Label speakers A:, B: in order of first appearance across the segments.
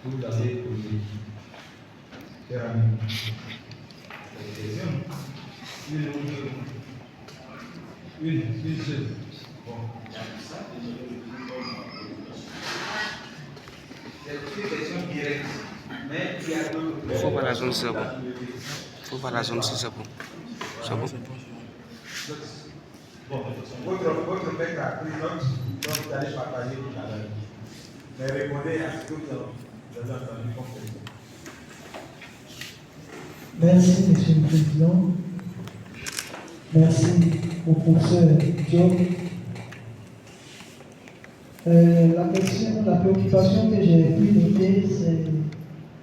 A: que vous avez posé. Chers amis, une seule. Bon. C'est une question directe, mais il y a d'autres.
B: Il faut voir la zone, c'est bon. Il faut voir la zone si c'est bon. C'est bon.
A: Bon, votre maître a pris note, donc vous allez partager tout à l'heure. Mais répondez à ce que vous avez entendu comme question.
C: Merci, Monsieur le Président. Merci au professeur Diop. La préoccupation que j'ai pu noter, c'est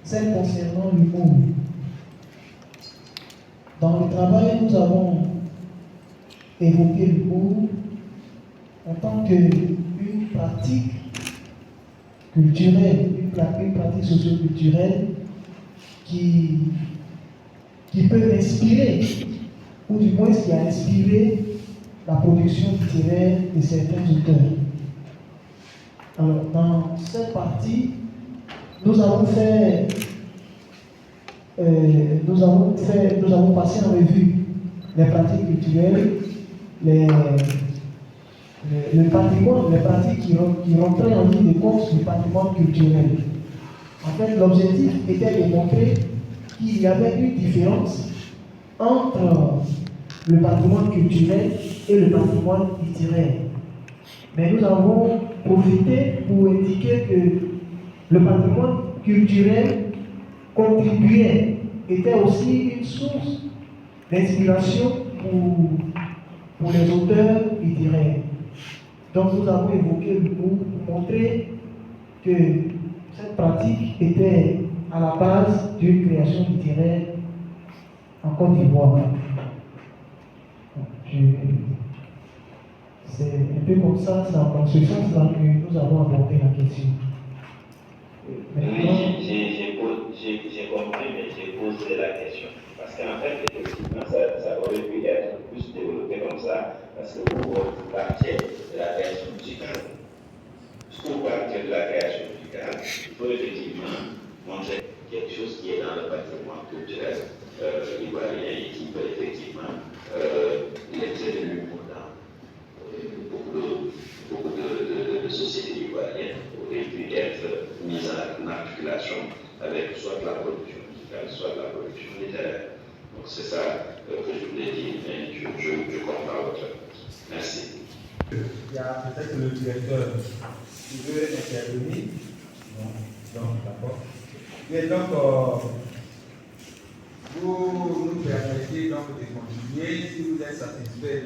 C: celle concernant l'humour. Dans le travail, nous avons évoqué l'humour en tant qu'une pratique culturelle, une pratique socio-culturelle qui peut inspirer, ou du moins qui a inspiré la production littéraire de certains auteurs. Alors, dans cette partie, nous avons passé en revue les pratiques culturelles, le patrimoine, les pratiques qui rentraient en ligne de compte du patrimoine culturel. En fait, l'objectif était de montrer qu'il y avait une différence entre le patrimoine culturel et le patrimoine littéraire. Mais nous avons profité pour indiquer que le patrimoine culturel contribuait, était aussi une source d'inspiration pour les auteurs littéraires. Donc nous avons évoqué l'humour pour montrer que cette pratique était à la base d'une création littéraire en Côte d'Ivoire. C'est un peu comme ça, c'est dans ce sens-là que nous avons abordé la question.
D: J'ai compris, mais j'ai posé la question. Parce qu'en fait, effectivement, ça aurait pu être plus développé comme ça, parce que vous partiez de la création musicale. Puisque vous partiez de la création musicale, il faut effectivement montrer quelque chose qui est dans le patrimoine culturel ivoirien et qui peut effectivement laisser de l'humour dans beaucoup de sociétés ivoiriennes auraient pu être mises en articulation avec soit la production musicale, soit la production littéraire. Donc c'est ça que je voulais dire, mais je comprends votre réponse. Merci.
A: Il y a peut-être le directeur qui veut intervenir. Donc, d'accord. Et donc, vous nous permettez donc de continuer si vous êtes satisfait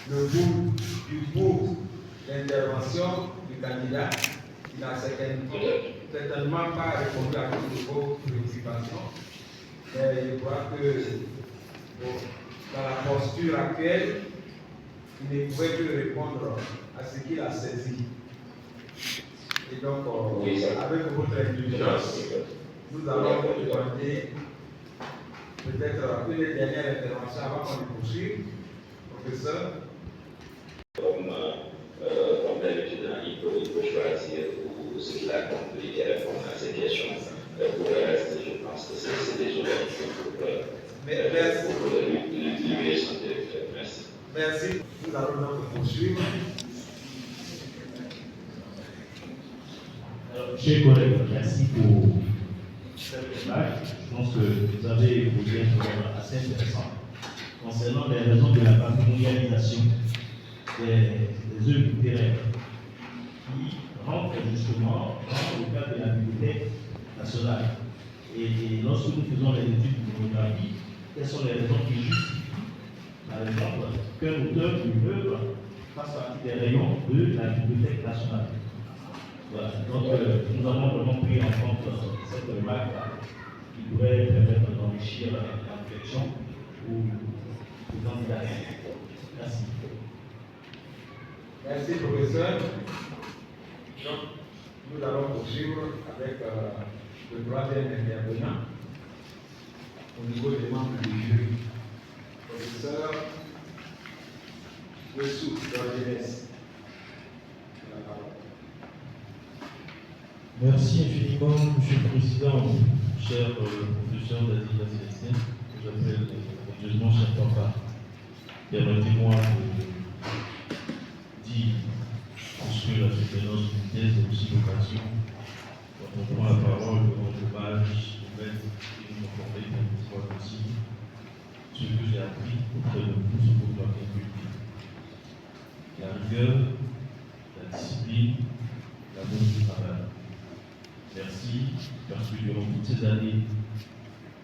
A: du bout d'intervention du candidat. Il n'a certainement pas répondu à toutes vos préoccupations. Mais je crois que dans la posture actuelle, il ne pouvait que répondre à ce qu'il a saisi. Et donc, avec votre indulgence, nous allons vous demander peut-être une dernière intervention avant qu'on ne poursuive. Professeur.
D: Comme d'habitude, il faut choisir ce qu'il a compris et répondre à ces questions. Pour le reste, je pense que c'est déjà pour lui son directeur. Merci.
A: Merci. Nous allons donc poursuivre.
E: Alors, chers collègues, merci pour cette remarque. Je pense que vous avez posé un problème assez intéressant concernant les raisons de la patrimonialisation des œuvres littéraires qui rentrent justement dans le cadre de la Bibliothèque nationale. Et lorsque nous faisons les études de monographie, quelles sont les raisons qui justifient, par exemple, qu'un auteur d'une œuvre fasse partie des rayons de la Bibliothèque nationale. Voilà. Donc, nous avons vraiment pris en compte cette remarque qui pourrait permettre d'enrichir la réflexion aux candidats. Merci.
A: Merci, professeur. Donc, nous allons poursuivre avec le troisième intervenant au niveau des membres du jury. Professeur Wessou, de la jeunesse.
E: Merci infiniment, Monsieur le Président, cher professeur d'Aziza Célestin, que j'appelle religieusement cher papa. Permettez-moi de dire, puisque la soutenance d'une thèse est aussi l'occasion, quand on prend la parole, de rendre hommage au maître et de nous accorder une fois possible ce que j'ai appris auprès de vous, ce que vous m'avez inculqué. La rigueur, la discipline, l'amour du travail. Merci, parce que durant toutes ces années,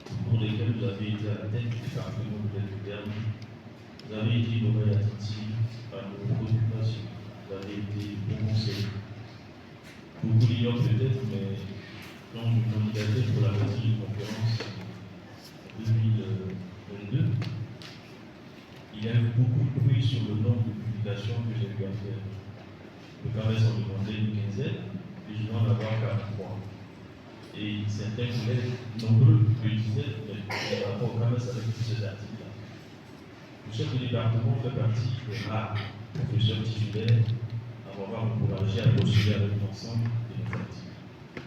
E: au cours desquelles vous avez été à la tête du département de l'aide moderne, vous avez été une oreille attentive à nos préoccupations, vous avez été bon conseil. Beaucoup l'ignorent peut-être, mais quand je candidatais pour la moitié de conférence en 2022, il y a eu beaucoup de bruit sur le nombre de publications que j'ai eu à faire. Le CAMES en demandait une quinzaine, et je vais en avoir 43. Et certains collègues nombreux me disaient, mais par rapport au CAMES avec tous ces articles-là. Le chef de département fait partie des rares professeurs titulaires à m'avoir encouragé à postuler avec l'ensemble de nos articles,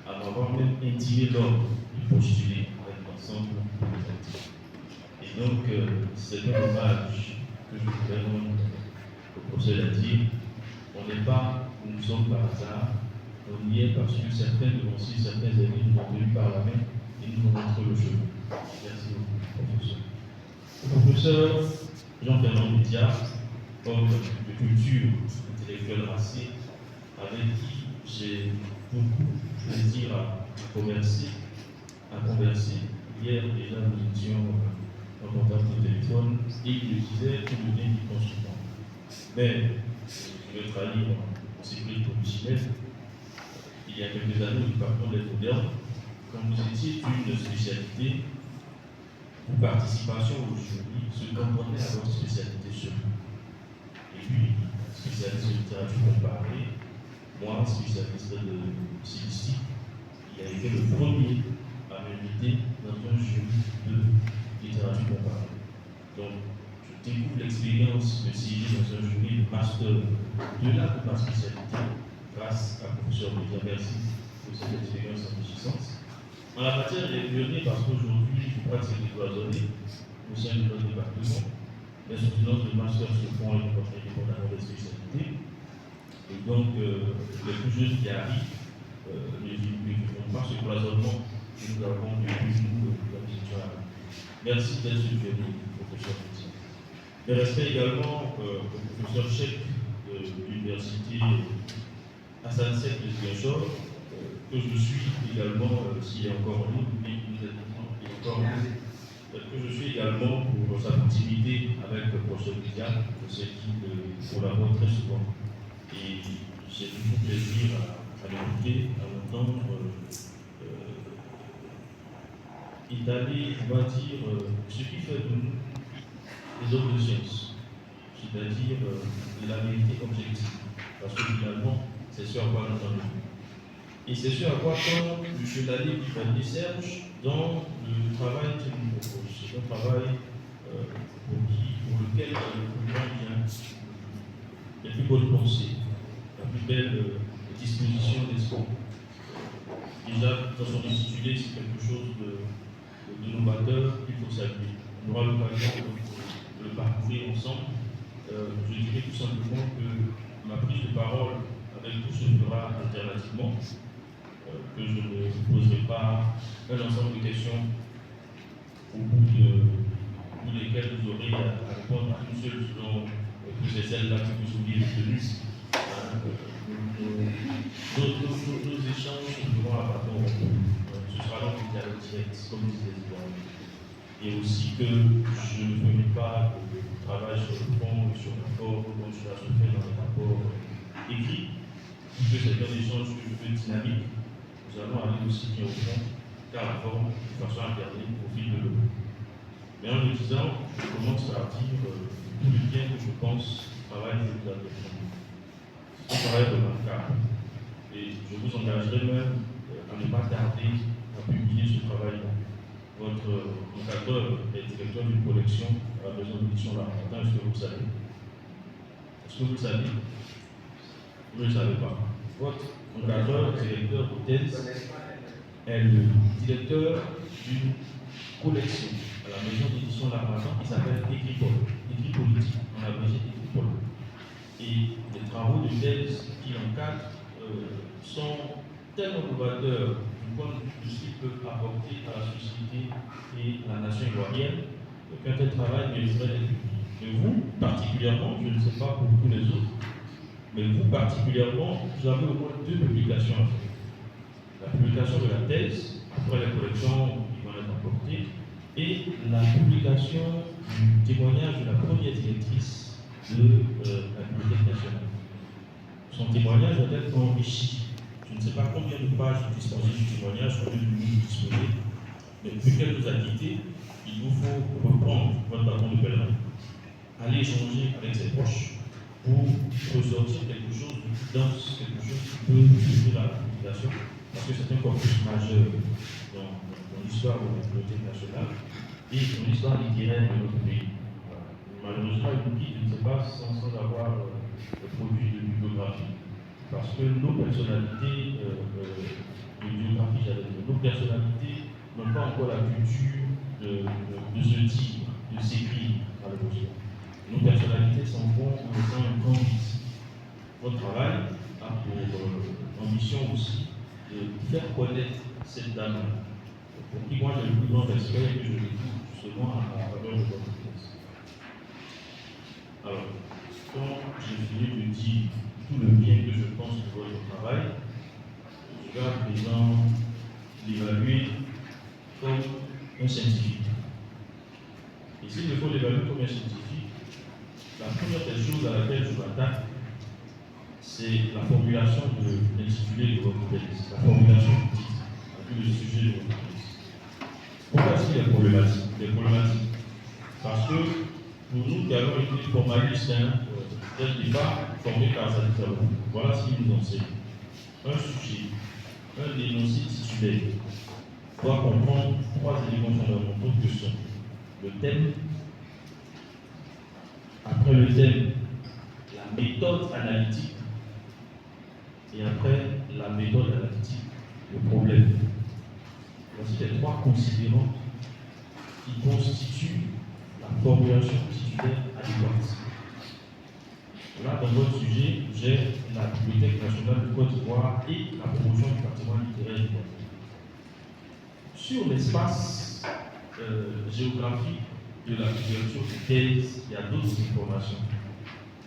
E: à m'avoir même intimé l'ordre de postuler avec l'ensemble de nos articles. Et donc, c'est un hommage que je voudrais rendre au professeur Latier. On n'est pas où nous sommes par hasard, on y est parce que certains de nos amis, certains amis nous ont tenus par la main et nous ont montré le chemin. Merci beaucoup, professeur. Le professeur Jean-Fernand Média, homme de culture intellectuelle racée, avec qui j'ai beaucoup de plaisir à converser. Hier, déjà, nous étions en contact au téléphone et il me disait tout le bien du consultant. Mais, je vais trahir mon secret professionnel. Il y a quelques années, au département de l'aide moderne, quand vous étiez une spécialité, vos participations au jury se cantonnaient à votre spécialité seule. Et lui, spécialiste de littérature comparée, moi, spécialiste de stylistique, il a été le premier à m'inviter dans un jury de littérature comparée. Donc, je découvre l'expérience de siéger dans un jury de master au-delà de ma spécialité, grâce à professeur Média. Merci pour cette expérience enrichissante. En la matière, j'ai pionnier parce qu'aujourd'hui, je crois que c'est décloisonné au sein de notre département. Les soutenances de master se font avec notre indépendamment des spécialités. Et donc, les plus jeunes qui arrivent ne font pas ce cloisonnement que nous avons depuis nous, comme étudiants. Merci d'être ce pionnier, professeur Média. Les respects également au professeur chef de l'université Hassan Sek de Ziguinchor, que je suis également, s'il est encore en ligne, mais nous êtes encore en ligne, que je suis également pour sa proximité avec le professeur Média, c'est qui collabore très souvent. Et j'ai toujours plaisir à l'écouter, à l'entendre étaler, on va dire, ce qui fait de nous des hommes de science, c'est-à-dire la vérité objective. Parce que finalement, c'est ce à quoi nous en avons. Et c'est ce à quoi quand M. Lalé Bivani Serge dans le travail qu'il nous propose. C'est un travail pour lequel le plus bien les plus bonnes pensées, la plus belle disposition d'esprit. Déjà, dans son intitulé, c'est quelque chose de novateur qu'il faut saluer. On aura l'occasion de le parcourir ensemble. Je dirais tout simplement que ma prise de parole avec vous se fera alternativement, que je ne vous poserai pas un ensemble de questions au bout desquelles vous aurez à répondre à une seule, selon que c'est celle-là que vous oubliez retenu. Nos échanges se feront à bâton. Ce sera donc une dialogue direct, comme disait Zidane. Et aussi que je ne ferai pas de travail sur le fond, sur le rapport, comme cela se fait dans les rapports écrits, puisque c'est un échange que je veux dynamique. Nous allons aller aussi bien au fond qu'à la forme, de façon alternée au fil de l'eau. Mais en le disant, je commence par dire tout le bien que je pense au travail que vous avez fait. C'est un travail remarquable. Et je vous engagerai même à ne pas tarder à publier ce travail-là. Votre encadreur est directeur d'une collection à la maison d'édition L'Argentin. Est-ce que vous le savez? Est-ce que vous le savez? Vous ne le savez pas. Votre fondateur, directeur de thèse, est le directeur d'une collection à la maison d'édition L'Armatan qui s'appelle Écrit-Pol, Écrit politique, on a abrégé Écrit-Pol. Et les travaux de thèse qui encadrent sont tellement novateurs du point de vue de ce qu'ils peuvent apporter à la société et à la nation ivoirienne qu'un tel travail mériterait d'être publié. Et vous, particulièrement, je ne sais pas pour tous les autres, mais vous particulièrement, vous avez au moins 2 publications à faire. La publication de la thèse, après les collections qui vont être apportées, et la publication du témoignage de la première directrice de la Bibliothèque nationale. Son témoignage va être enrichi. Je ne sais pas combien de pages vous disposez du témoignage, combien de minutes vous disposez, mais vu qu'elle nous a quittés, il vous faut reprendre votre bâton de pèlerin, aller échanger avec ses proches pour ressortir quelque chose de plus dense, quelque chose qui peut ouvrir la population, parce que c'est un corpus majeur dans l'histoire de la Bibliothèque nationale et dans l'histoire littéraire de notre pays. Malheureusement, il nous quitte, je ne sais pas, sans avoir produit de bibliographie, parce que nos personnalités, de biographie, j'allais dire, nos personnalités n'ont pas encore la culture de se dire, de s'écrire par le besoin. Nos personnalités s'en vont en faisant un grand vide. Votre travail a pour ambition aussi de faire connaître cette dame, pour qui moi j'ai le plus grand respect et que je découvre justement à la faveur de votre thèse. Alors, quand j'ai fini de dire tout le bien que je pense de votre travail, je vais à présent l'évaluer comme un scientifique. Et s'il me faut l'évaluer comme un scientifique, la première des choses à laquelle je m'attaque, c'est la formulation de l'intitulé de votre thèse, la formulation du titre, avec le sujet de votre thèse. Pourquoi est-ce qu'il est problématique? Il est problématique parce que pour nous qui avons été formalistes, dès le départ, formés par Sadi Sabo, voilà ce qu'il nous enseigne. Un sujet, un énoncé titulaire doit comprendre 3 éléments fondamentaux que sont le thème, après le thème, la méthode analytique, et après la méthode analytique, le problème. Voici les 3 considérants qui constituent la formulation titulaire adéquate. Là, dans votre sujet, j'ai la Bibliothèque nationale de Côte d'Ivoire et la promotion du patrimoine littéraire ivoirien. Sur l'espace géographique de la couverture de thèse, il y a d'autres informations,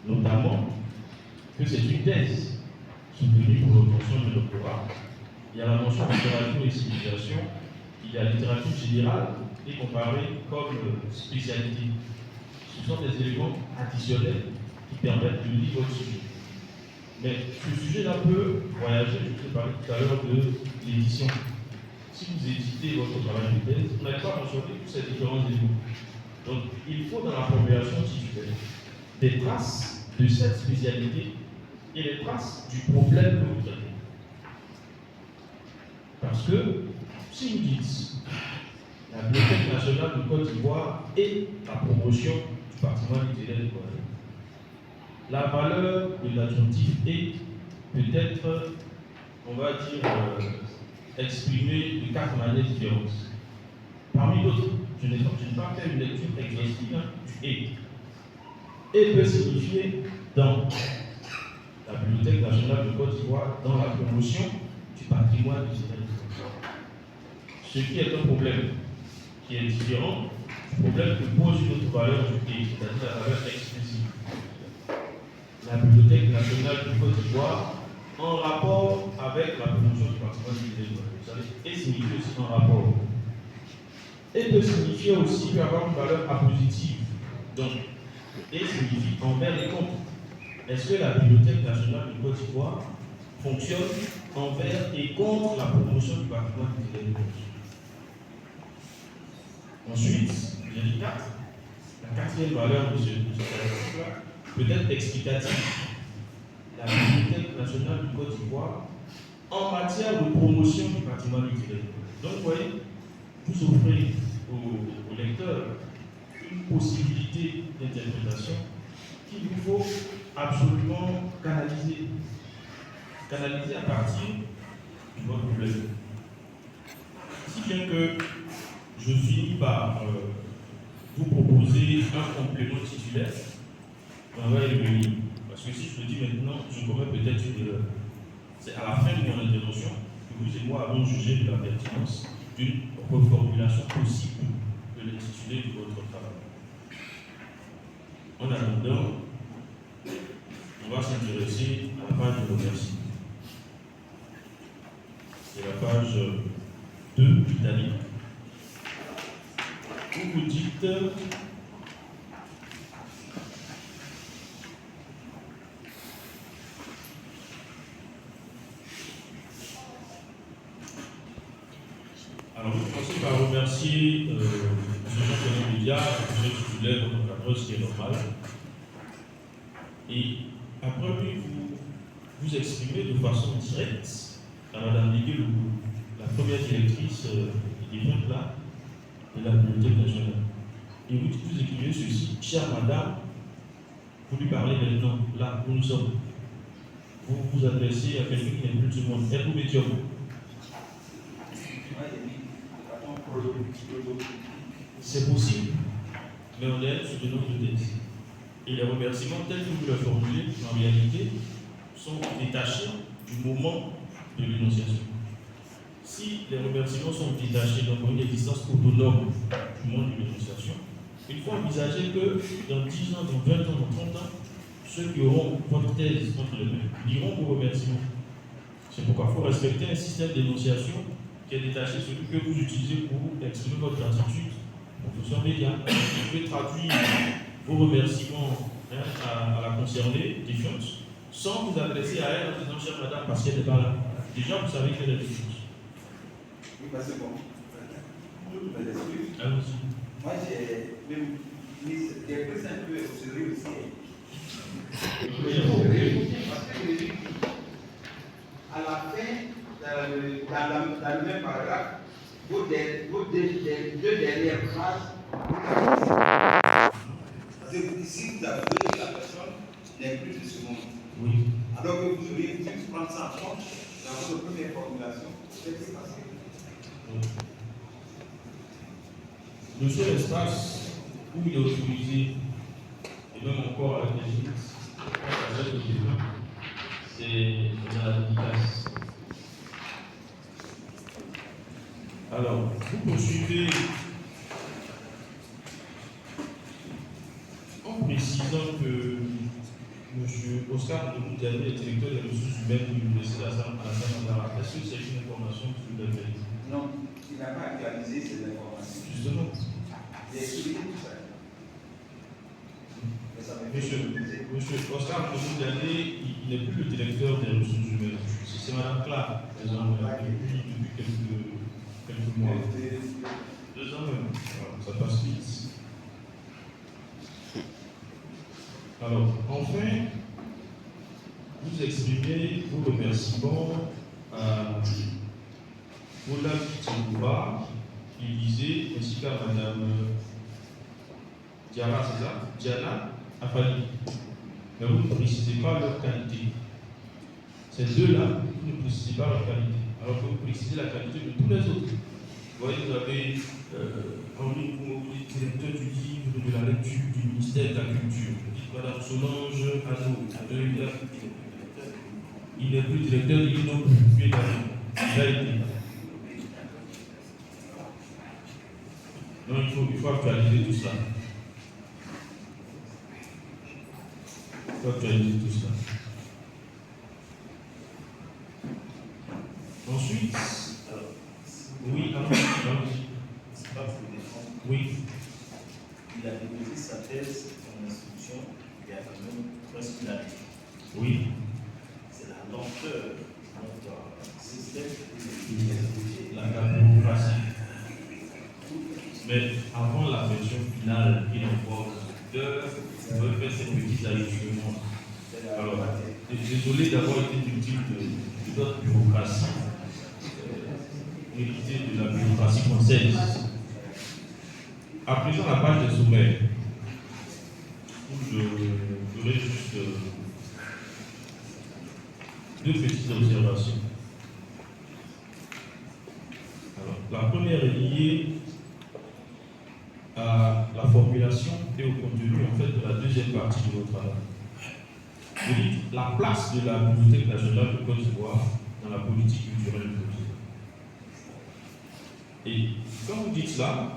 E: notamment que c'est une thèse soutenue pour l'obtention de doctorat. Il y a la mention littérature et civilisation, il y a littérature générale et comparée comme spécialité. Ce sont des éléments additionnels qui permettent de lire votre sujet. Mais ce sujet-là peut voyager, je vous ai parlé tout à l'heure de l'édition. Si vous éditez votre travail de thèse, vous n'avez pas mentionné tous ces différents éléments. Donc, il faut dans la formulation titulaire des traces de cette spécialité et les traces du problème que vous traitez. Parce que, si vous dites la Bibliothèque nationale de Côte d'Ivoire et la promotion du patrimoine littéraire ivoirien, la valeur de l'adjonctif est peut-être, on va dire, exprimée de 4 manières différentes. Parmi d'autres, je n'ai pas fait une lecture exhaustive du et. Et peut signifier dans la Bibliothèque nationale de Côte d'Ivoire, dans la promotion du patrimoine littéraire. Ce qui est un problème qui est différent du problème que pose une autre valeur du et, c'est-à-dire la valeur exclusive. La Bibliothèque nationale de Côte d'Ivoire en rapport avec la promotion du patrimoine littéraire. Vous savez, et signifie aussi en rapport. Et peut signifier aussi, peut avoir une valeur appositive. Donc, et signifie envers et contre. Est-ce que la Bibliothèque nationale de Côte d'Ivoire fonctionne envers et contre la promotion du patrimoine littéraire? Ensuite, j'ai dit 4. La 4e valeur de ce article-là peut être explicative. La Bibliothèque nationale de Côte d'Ivoire en matière de promotion du patrimoine littéraire. Donc, vous voyez, vous offrez aux lecteurs une possibilité d'interprétation qu'il vous faut absolument canaliser. canalisé à partir de votre problème. Si bien que je finis par vous proposer un complément titulaire, on va y revenir. Parce que si je le dis maintenant, je commets peut-être une erreur. C'est à la fin de mon intervention que vous et moi allons juger de la pertinence d'une reformulation possible de l'intitulé de votre travail. En attendant, on va s'intéresser à la page de remerciement. C'est la page 2 italique. Où vous dites alors, vous commencez par remercier M. Jean-Pierre Média, M. titulaire, votre encadreur, ce qui est normal. Et après lui, vous exprimez de façon directe à Mme Liguel, la première directrice des ventes là, de la Bibliothèque nationale. Et vous écrivez ceci: chère madame, vous lui parlez maintenant, là où nous sommes. Vous vous adressez à quelqu'un qui n'est plus du monde. Êtes-vous médium? C'est possible, mais on est sur de notre tête. Et les remerciements tels que vous le formulez, en réalité, sont détachés du moment de l'énonciation. Si les remerciements sont détachés dans une existence autonome du monde de l'énonciation, il faut envisager que dans 10 ans, dans 20 ans, dans 30 ans, ceux qui auront votre thèse entre les mains liront vos remerciements. C'est pourquoi il faut respecter un système d'énonciation qui est détaché de celui que vous utilisez pour exprimer votre gratitude au professeur Média. Vous pouvez traduire vos remerciements à la concernée, défunte, sans vous adresser à elle en disant chère madame parce qu'elle n'est pas là. Déjà, vous savez qu'elle est défunte.
F: Oui, parce que bon,
E: Allons-y.
F: moi j'ai pris un peu au sérieux aussi. Parce que j'ai dit, à la fin, dans le même paragraphe, vos deux dernières phrases, parce que ici, vous avez dit que la personne n'est plus de ce monde.
E: Oui.
F: Alors que vous auriez dû prendre ça en compte dans votre première formulation. Qu'est-ce qui s'est passé?
E: Le seul espace où il est autorisé, et même encore avec les limites, c'est dans la dédicace. Alors, vous poursuivez en précisant que M. Oscar Ndoumoudjani est directeur des ressources humaines de l'Université Alassane Ouattara. Est-ce que c'est une information que vous avez?
F: Non, il n'a pas actualisé ces informations.
E: Justement.
F: J'ai expliqué tout ça.
E: Monsieur Oscar Ndoumoudjani, il n'est plus le directeur des ressources humaines. C'est Mme Clark, depuis quelques mois. 2 ans même. Ça passe vite. Alors, enfin, vous exprimez vos remerciements à Ola Kitouba, Élysée, ainsi qu'à Mme Diana Afali. Mais vous ne précisez pas leur qualité. Ces deux-là, vous ne précisez pas leur qualité. Alors que vous précisez la qualité de tous les autres. Vous voyez, vous avez Henri Koumouli, directeur du livre de la lecture du ministère de la Culture. Madame Solange Azou, il n'est plus directeur, il n'est plus il a été. Non, il faut actualiser tout ça. Il faut actualiser tout ça. Ensuite, oui, oui.
G: Il a déposé sa thèse en instruction il y a quand même presque une année.
E: Oui.
G: C'est la lenteur de notre système
E: La bureaucratie. Mais avant la version finale qui n'envoie d'heures, on va faire ces petits ajustements. Alors, désolé d'avoir été victime de notre bureaucratie, héritée de la bureaucratie française. À présent, la page des sommaires, où je ferai juste deux petites observations. Alors, la première est liée à la formulation et au contenu en fait, de la deuxième partie de votre travail. Vous dites la place de la Bibliothèque nationale de Côte d'Ivoire dans la politique culturelle de Côte d'Ivoire. Et quand vous dites cela,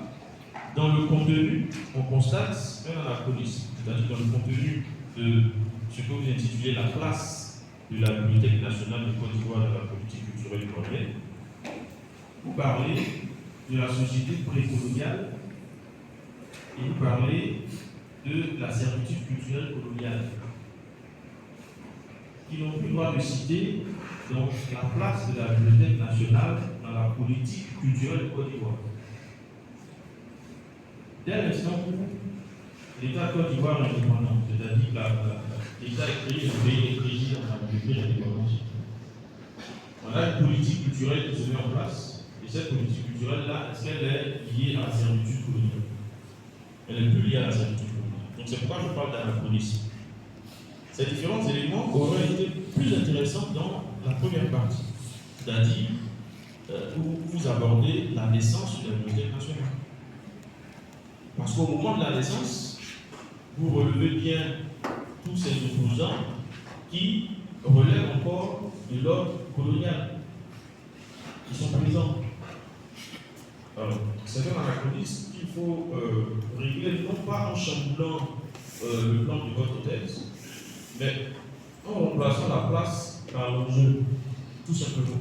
E: dans le contenu, on constate, même dans la police, c'est-à-dire dans le contenu de ce que vous intitulez la place de la Bibliothèque nationale de Côte d'Ivoire dans la politique culturelle ivoirienne, vous parlez de la société précoloniale et vous parlez de la servitude culturelle coloniale, qui n'ont plus le droit de citer donc, la place de la Bibliothèque nationale dans la politique culturelle de Côte d'Ivoire. Dès l'instant où l'État de Côte d'Ivoire est indépendant, c'est-à-dire l'État est créé, le pays est créé dans la République indépendante, on a une politique culturelle qui se met en place, et cette politique culturelle-là, est-ce qu'elle est liée à la servitude coloniale? Elle n'est plus liée à la servitude coloniale. Donc c'est pourquoi je parle d'anachronisme. Ces différents éléments auraient été plus intéressants dans la première partie, c'est-à-dire où vous abordez la naissance de la Bibliothèque nationale. Parce qu'au moment de la naissance, vous relevez bien tous ces opposants qui relèvent encore de l'ordre colonial, qui sont présents. Alors, c'est un anachronisme qu'il faut régler, non pas en chamboulant le plan de votre thèse, mais en remplaçant la place par l'enjeu, tout simplement.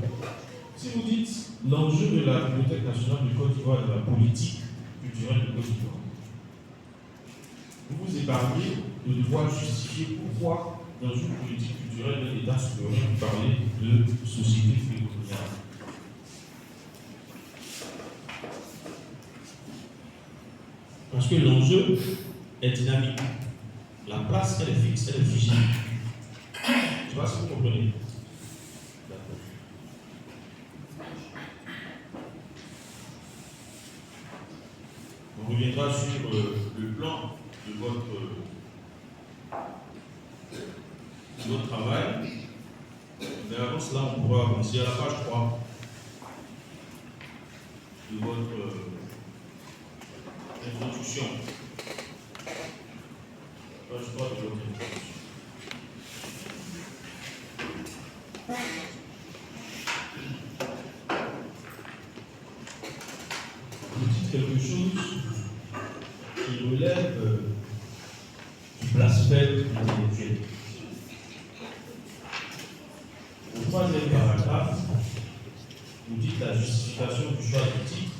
E: Si vous dites l'enjeu de la Bibliothèque nationale de Côte d'Ivoire de la politique culturelle de Côte d'Ivoire, vous vous épargnez de devoir justifier pourquoi, dans une politique culturelle de l'État supérieur, vous parlez de société précoloniale. Parce que l'enjeu est dynamique. La place, elle est fixe, elle est figée. Je ne sais pas si vous comprenez. D'accord. On reviendra sur le plan de votre travail. Mais avant cela, on pourra avancer à la page 3 de votre introduction. Page 3 de votre introduction. Vous dites quelque chose qui relève du blasphème intellectuel. Au troisième paragraphe, vous dites la justification du choix du titre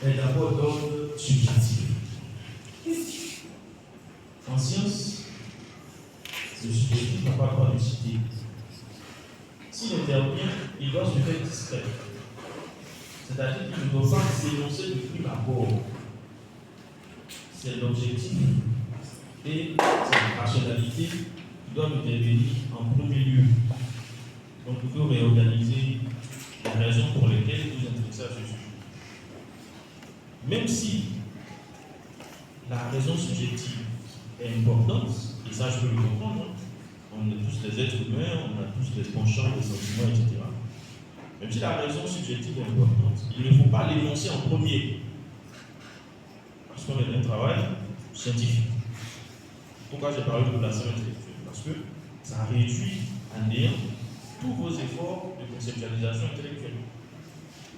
E: est d'abord d'ordre subjectif. En science, le subjectif n'a pas le droit de citer. S'il intervient, il doit se faire discret. C'est-à-dire qu'il ne doit pas s'énoncer de prime abord. C'est l'objectif et c'est la rationalité qui doivent intervenir en premier lieu. Donc vous pouvez réorganiser les raisons pour lesquelles vous intéressez à ce sujet. Même si la raison subjective est importante, et ça je peux le comprendre, on est tous des êtres humains, on a tous des penchants, des sentiments, etc. Même si la raison subjective est importante, il ne faut pas l'énoncer en premier. Parce qu'on est dans un travail scientifique. Pourquoi j'ai parlé de blasphème intellectuel? Parce que ça réduit à néant tous vos efforts de conceptualisation intellectuelle.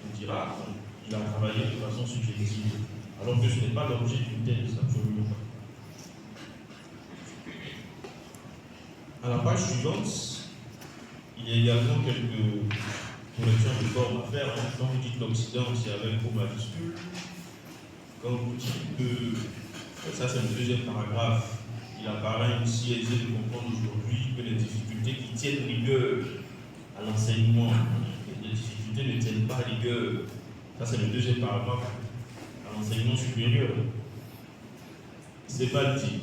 E: On dira qu'il a travaillé de façon subjective, alors que ce n'est pas l'objet d'une thèse, absolument pas. À la page suivante, il y a également quelques corrections de forme à faire. Quand vous dites l'Occident, c'est avec O majuscule. Quand vous dites que, ça c'est le deuxième paragraphe, il apparaît aussi aisé de comprendre aujourd'hui que les difficultés qui tiennent rigueur à l'enseignement, les difficultés ne tiennent pas rigueur, ça c'est le deuxième paragraphe, à l'enseignement supérieur. C'est pas dit.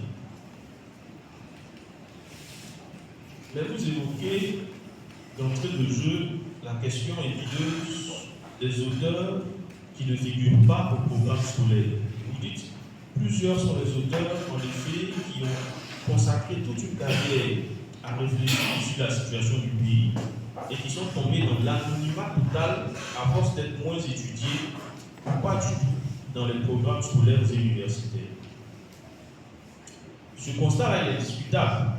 E: Mais vous évoquez d'entrée de jeu la question épineuse des auteurs qui ne figurent pas au programme scolaire. Vous dites, plusieurs sont les auteurs, en effet, qui ont consacré toute une carrière à réfléchir sur la situation du pays et qui sont tombés dans l'anonymat total à force d'être moins étudiés ou pas du tout dans les programmes scolaires et universitaires. Ce constat est discutable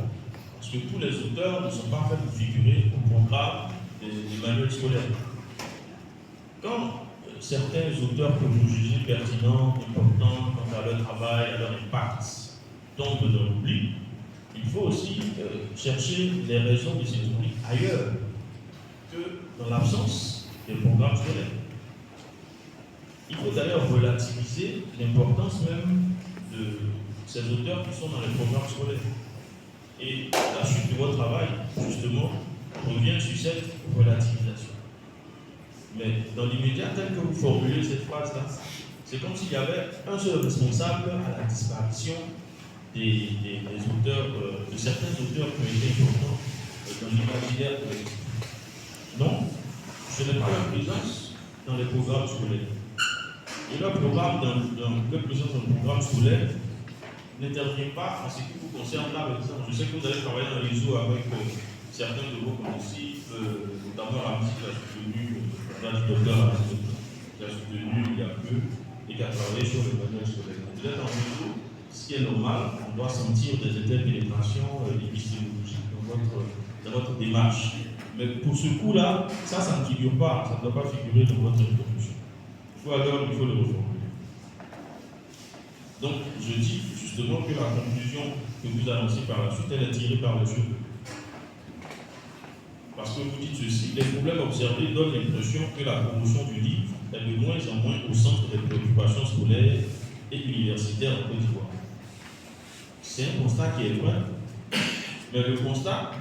E: parce que tous les auteurs ne sont pas faits pour figurer au programme des manuels scolaires. Quand certains auteurs que vous jugez pertinents, importants quant à leur travail, à leur impact, tombent dans l'oubli, il faut aussi chercher les raisons de cet oubli ailleurs que dans l'absence des programmes scolaires. Il faut d'ailleurs relativiser l'importance même de ces auteurs qui sont dans les programmes scolaires. Et la suite de votre travail, justement, revient sur cette relativisation. Mais dans l'immédiat, tel que vous formulez cette phrase-là, c'est comme s'il y avait un seul responsable à la disparition des auteurs, de certains auteurs qui ont été importants dans l'imaginaire collectif. Non, ce n'est pas leur présence dans les programmes scolaires. Et leur présence dans le programme scolaire n'intervient pas en ce qui vous concerne là, par exemple. Je sais que vous allez travailler dans les réseaux avec certains de vos condisciples, notamment la musique qui a soutenu, le docteur qui a soutenu il y a peu et qui a travaillé sur le manuel scolaire. Vous êtes en réseau, ce qui est normal, on doit sentir des interpénétrations épistémologiques dans votre démarche. Mais pour ce coup-là, ça ne figure pas, ça ne doit pas figurer dans votre introduction. Il faut alors, il faut le reformuler. Donc, je dis justement que la conclusion que vous annoncez par la suite, elle est tirée par les cheveux. Parce que vous dites ceci, les problèmes observés donnent l'impression que la promotion du livre est de moins en moins au centre des préoccupations scolaires et universitaires en Côte d'Ivoire. C'est un constat qui est vrai, mais le constat,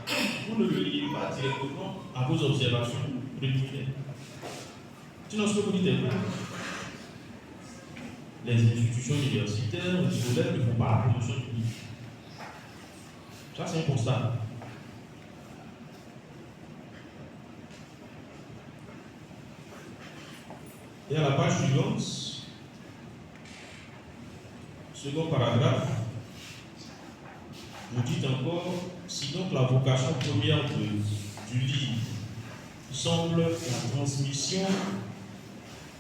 E: vous ne le liez pas directement à vos observations préliminaires. Sinon, ce que vous dites est vrai. Les institutions universitaires, les scolaires ne font pas la promotion du livre. Ça, c'est un constat. Et à la page suivante, second paragraphe, vous dites encore, si donc la vocation première du livre semble la transmission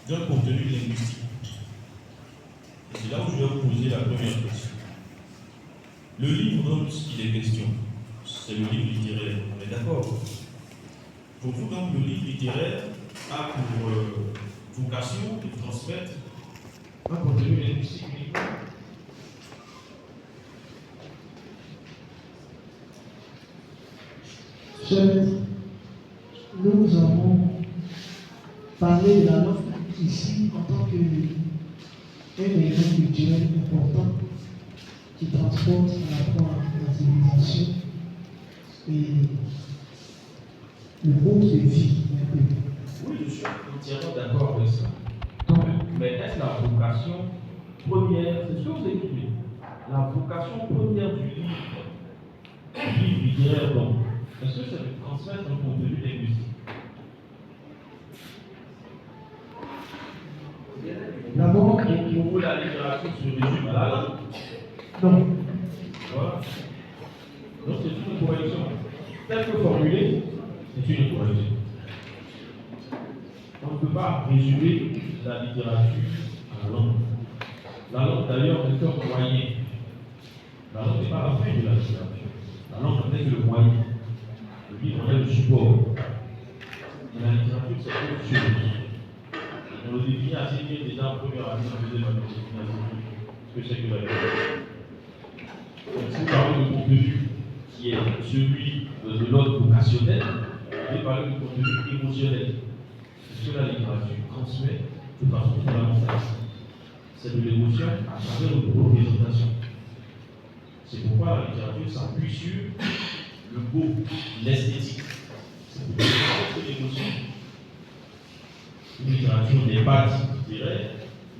E: d'un contenu linguistique. Et c'est là où je vais vous poser la première question. Le livre dont il est question, c'est le livre littéraire, on est d'accord? Pour vous, donc, le livre littéraire a pour vocation de transmettre un contenu linguistique uniquement.
C: Cher maître, nous avons parlé de la langue ici en tant qu'un élément culturel important qui transporte à la fois la civilisation et le mode de vie d'un pays.
E: Oui, je suis entièrement d'accord avec ça. Mais est-ce la vocation première, c'est ce que vous écrivez, la vocation première du livre littéraire, donc, est-ce que c'est de transmettre un contenu linguistique?
C: D'abord,
E: pour vous, la littérature se résume à la langue.
C: non.
E: Voilà. Donc c'est une correction. Telle que formulée, c'est une correction. On ne peut pas résumer la littérature à la langue. La langue d'ailleurs est un moyen. La langue n'est pas la fin de la littérature. La langue n'est que le moyen. Le livre en est le support. Mais la littérature, c'est autre chose. On le définit assez bien déjà en première année, on faisait la définition ce que c'est que la littérature. Donc, si vous parlez de contenu qui est celui de l'ordre vocationnel, vous pouvez parler de contenu émotionnel. C'est ce que la littérature transmet de façon fondamentale. C'est de l'émotion à travers une représentation. C'est pourquoi la littérature s'appuie sur le beau, l'esthétique. C'est pour démontrer l'émotion. Une littérature n'est pas littéraire,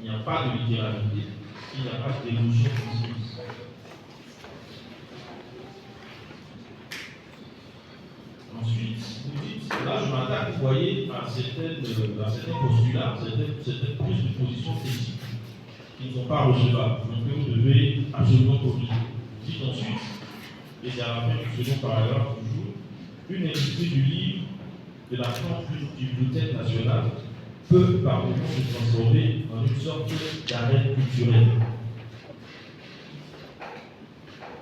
E: il n'y a pas de littéralité, il n'y a pas d'émotion transmise. Ensuite, vous dites, là je m'attaque, vous voyez, à certains postulats, certaines prises de position critiques qui ne sont pas recevables, donc que vous devez absolument corriger. Vous dites ensuite, et c'est à la fin du second paragraphe toujours, une industrie du livre de la Bibliothèque nationale peut par moment se transformer en une sorte d'arène culturelle.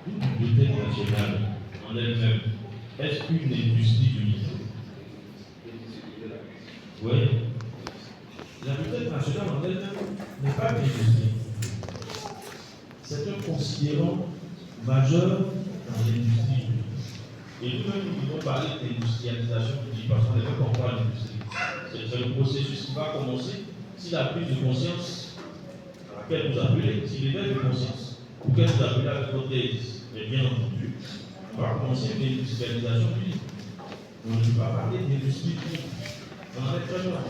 E: Une bibliothèque nationale en elle-même, est-ce qu'une industrie du livre? Oui. La bibliothèque nationale en elle-même n'est pas une industrie. C'est un considérant majeur dans l'industrie. Et nous-mêmes, nous devons parler d'industrialisation du livre, parce qu'on n'est pas encore l'industrie. C'est le processus qui va commencer si la prise de conscience à laquelle vous appelez, si l'éveil de conscience, auquel vous appelez avec votre thèse, est bien entendu, on va commencer une industrialisation du livre. On ne peut pas parler d'industrie du livre. On en est très loin.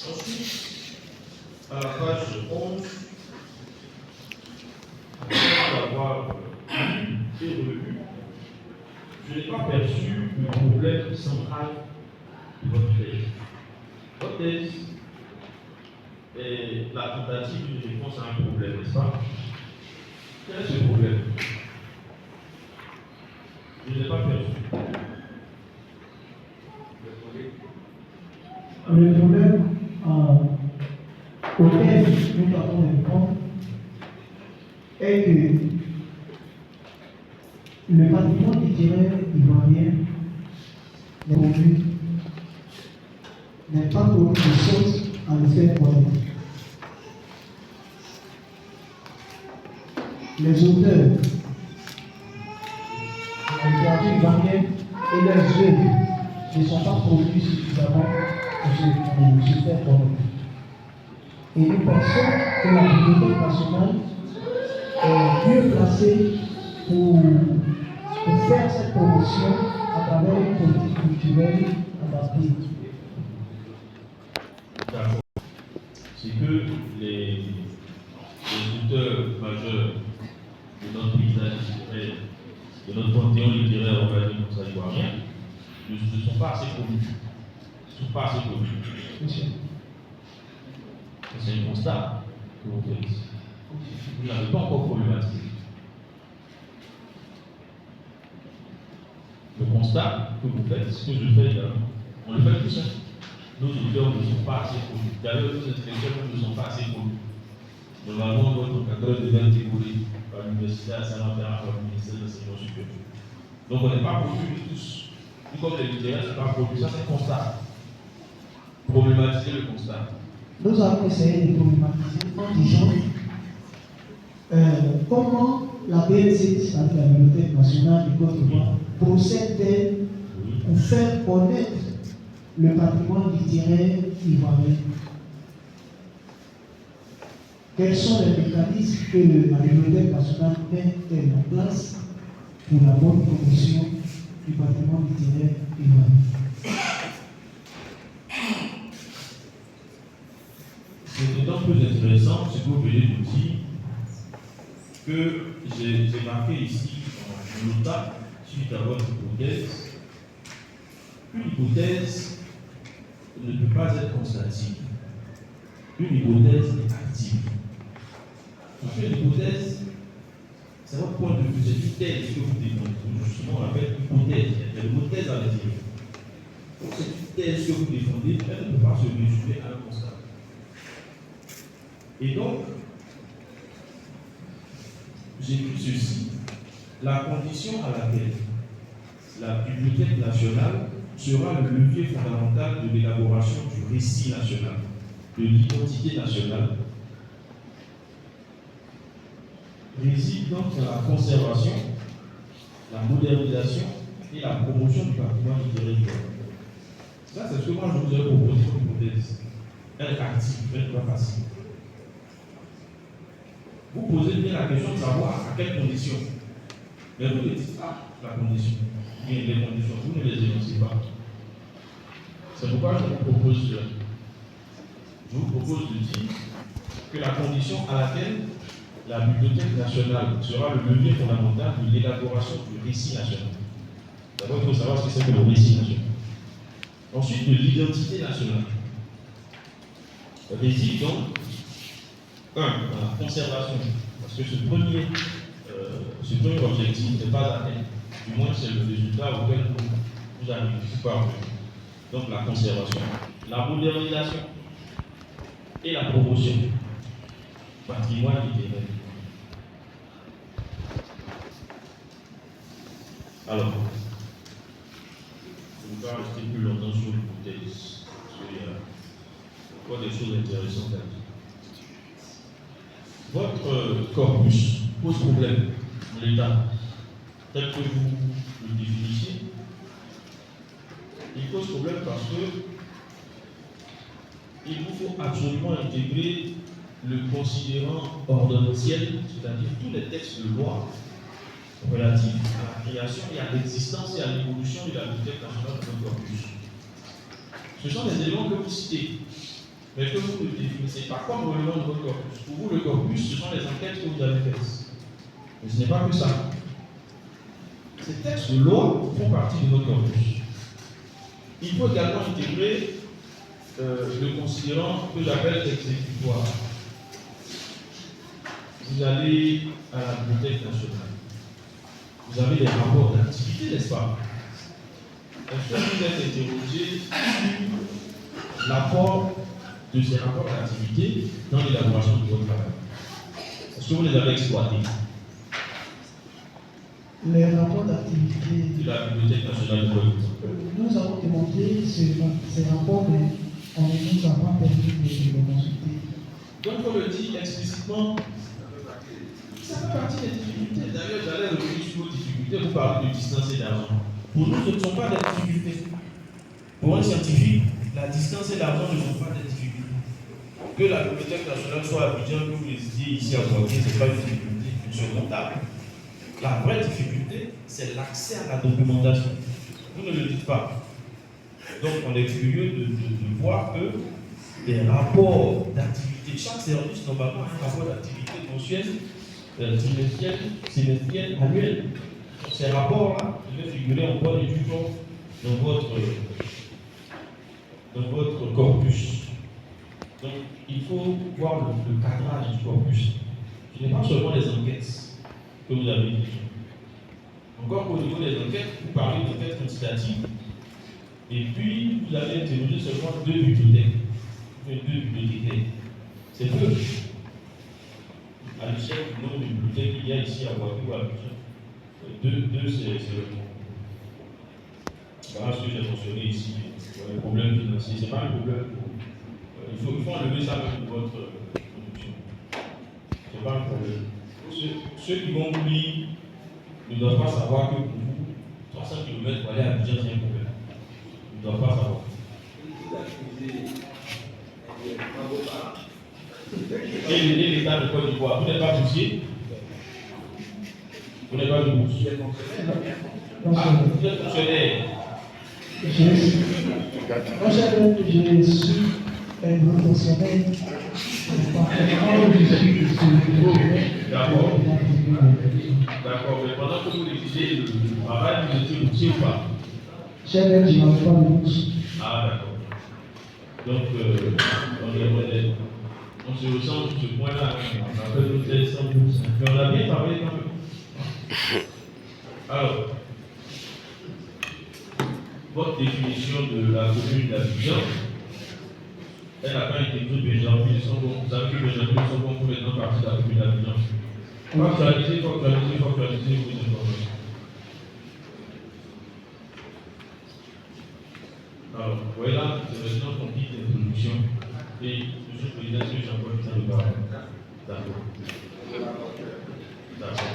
E: Ensuite, à la page 11, après avoir lu et relu, je n'ai pas perçu le problème central de votre thèse. Votre thèse est la tentative d'une réponse à un problème, n'est-ce pas? Quel est ce problème? Je ne l'ai pas perçu.
C: Le problème auquel nous avons répondre est que le patrimoine littéraire ivoirien n'est pas produit de sorte à le faire connaître. Les auteurs de la littérature ivoirienne et leurs œuvres ne sont pas produits suffisamment pour se faire connaître. Et nous pensons que la Bibliothèque nationale est mieux placée pour faire cette promotion à travers une politique culturelle adaptée.
E: D'accord. C'est que les auteurs majeurs de notre paysage littéraire, de notre panthéon littéraire, on va dire comme ça, ivoirien, ne sont pas assez connus. Ne sont pas assez connus. C'est un constat que vous faites. Vous n'avez pas encore problématisé. Le constat que vous faites, ce que je fais également, on le fait tout ça. Nos auteurs ne sont pas assez connus. D'ailleurs, nos intellectuels ne sont pas assez connus. Normalement, votre encadreur devait être décollé par l'université à Saint-Lambert, par le ministère de l'Enseignement supérieur. Donc, on n'est pas produits tous. Tout comme les littéraires ne sont pas produits. Ça, c'est un constat. Problématiser le constat.
C: Nous avons essayé de problématiser en disant comment la BNC, la Bibliothèque nationale du Côte d'Ivoire, procède pour faire connaître le patrimoine littéraire ivoirien. Quels sont les mécanismes que la Bibliothèque nationale met en place pour la bonne promotion du patrimoine littéraire ivoirien?
E: C'est d'autant plus intéressant ce que vous venez de dire que j'ai marqué ici en nota, suite à votre hypothèse, une hypothèse ne peut pas être constative. Une hypothèse est active. Parce qu'une hypothèse, c'est votre point de vue, c'est une thèse que vous défendez. Justement, on appelle hypothèse. Il y a le mot thèse à l'intérieur. Donc, c'est une thèse que vous défendez, elle ne peut pas se résumer à un constat. Et donc, j'écris ceci, la condition à laquelle la Bibliothèque nationale sera le levier fondamental de l'élaboration du récit national, de l'identité nationale, réside donc dans la conservation, la modernisation et la promotion du patrimoine littéraire. Ça, c'est ce que moi je vous ai proposé comme hypothèse. Elle est active, elle n'est pas facile. Vous posez bien la question de savoir à quelles conditions. Mais vous ne dites pas la condition. Bien, les conditions, vous ne les énoncez pas. C'est pourquoi je vous propose cela. Je vous propose de dire que la condition à laquelle la Bibliothèque nationale sera le levier fondamental de l'élaboration du récit national. D'abord, il faut savoir ce que c'est que le récit national. Ensuite, de l'identité nationale. Réside donc, dans la conservation, parce que ce premier objectif n'est pas atteint. Du moins, c'est le résultat auquel vous arrivez parvenir. Donc, la conservation, la modernisation et la promotion du patrimoine littéraire. Alors, je ne vais pas rester plus longtemps sur l'hypothèse, parce qu'il y a encore des choses intéressantes à dire. Votre corpus pose problème dans l'État, tel que vous le définissiez. Il pose problème parce que il vous faut absolument intégrer le considérant ordonnantiel, c'est-à-dire tous les textes de loi relatifs à la création et à l'existence et à l'évolution de la Bibliothèque nationale de notre corpus. Ce sont des éléments que vous citez, mais que vous ne définissez pas comme relevant de votre corpus. Pour vous, le corpus, ce sont les enquêtes que vous avez faites. Mais ce n'est pas que ça. Ces textes de loi font partie de notre corpus. Il faut également intégrer le considérant que j'appelle exécutoire. Vous allez à la Bibliothèque nationale. Vous avez des rapports d'activité, n'est-ce pas? Est-ce que vous êtes interrogé sur l'apport de ces rapports d'activité dans l'élaboration de votre travail? Est-ce que vous les avez exploités?
C: Les rapports d'activité
E: de la Bibliothèque nationale de Guadeloupe.
C: Nous avons demandé ces rapports, mais on ne nous a pas permis de les consulter.
E: Donc, on le dit explicitement, ça fait partie des difficultés. D'ailleurs, j'allais revenir sur vos difficultés, vous parlez de distance et d'argent. Pour nous, ce ne sont pas des difficultés. Pour un scientifique, la distance et l'argent ne sont pas des difficultés. Que la Bibliothèque nationale soit à Abidjan, que vous résidiez ici à Guadeloupe, ce n'est pas une difficulté, une surmontable. La vraie difficulté, c'est l'accès à la documentation. Vous ne le dites pas. Donc, on est curieux de voir que les rapports d'activité, chaque service, normalement, a un rapport d'activité mensuel, trimestriel, annuel. Ces rapports-là devaient figurer en bonne et due forme dans votre corpus. Donc, il faut voir le cadrage du corpus. Ce n'est pas seulement les enquêtes que vous avez dit. Encore qu'au niveau des enquêtes, vous parlez d'enquêtes quantitatives, et puis vous avez interrogé seulement 2 bibliothèques, 2 bibliothécaires. C'est peu. À l'échelle du nombre de bibliothèques qu'il y a ici à Guadeloupe, à Abidjan, 2 c'est le nombre. Voilà ce que j'ai mentionné ici, les problèmes financiers. Ce n'est pas un problème. Il faut enlever ça même de votre production. Ce n'est pas un problème. Ceux qui vont vous lire ne doivent pas savoir que pour vous, 300 km pour aller à Abidjan, c'est un problème. Ils ne doivent pas savoir. Et l'État de Côte d'Ivoire, vous n'êtes pas boursier? Vous n'êtes pas de bourse? Ah, vous êtes fonctionnaire?
C: J'ai reçu un fonctionnaire.
E: D'accord. D'accord, mais pendant que vous révisez le travail, vous étiez boursier ou pas?
C: J'ai même dit, je n'avais pas de bourse.
E: Ah, d'accord. Donc, on se ressent sur ce point-là. On a fait nos tests sans bourse. Mais on a bien travaillé quand même. Alors, votre définition de la commune d'Abidjan, elle n'a pas intégré Benjamin Sambon. Vous savez que Benjamin Sambon fait maintenant partie de la commune d'Abidjan. Factualiser vos informations. Alors, voilà, c'est maintenant qu'on dit l'introduction. Et M. le Président, M. Jean-Paul Putain de parole. D'accord. D'accord.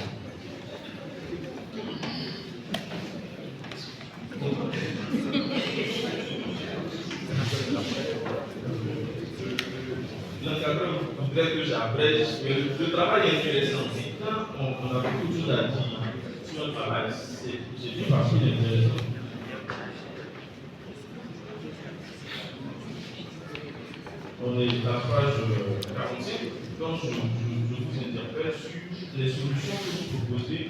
E: L'encadrement, on dirait que j'abrège, mais le travail est intéressant. Quand on a beaucoup de choses à dire sur le travail, c'est une partie intéressante. On est à la page 45, quand je vous interpelle sur les solutions que vous proposez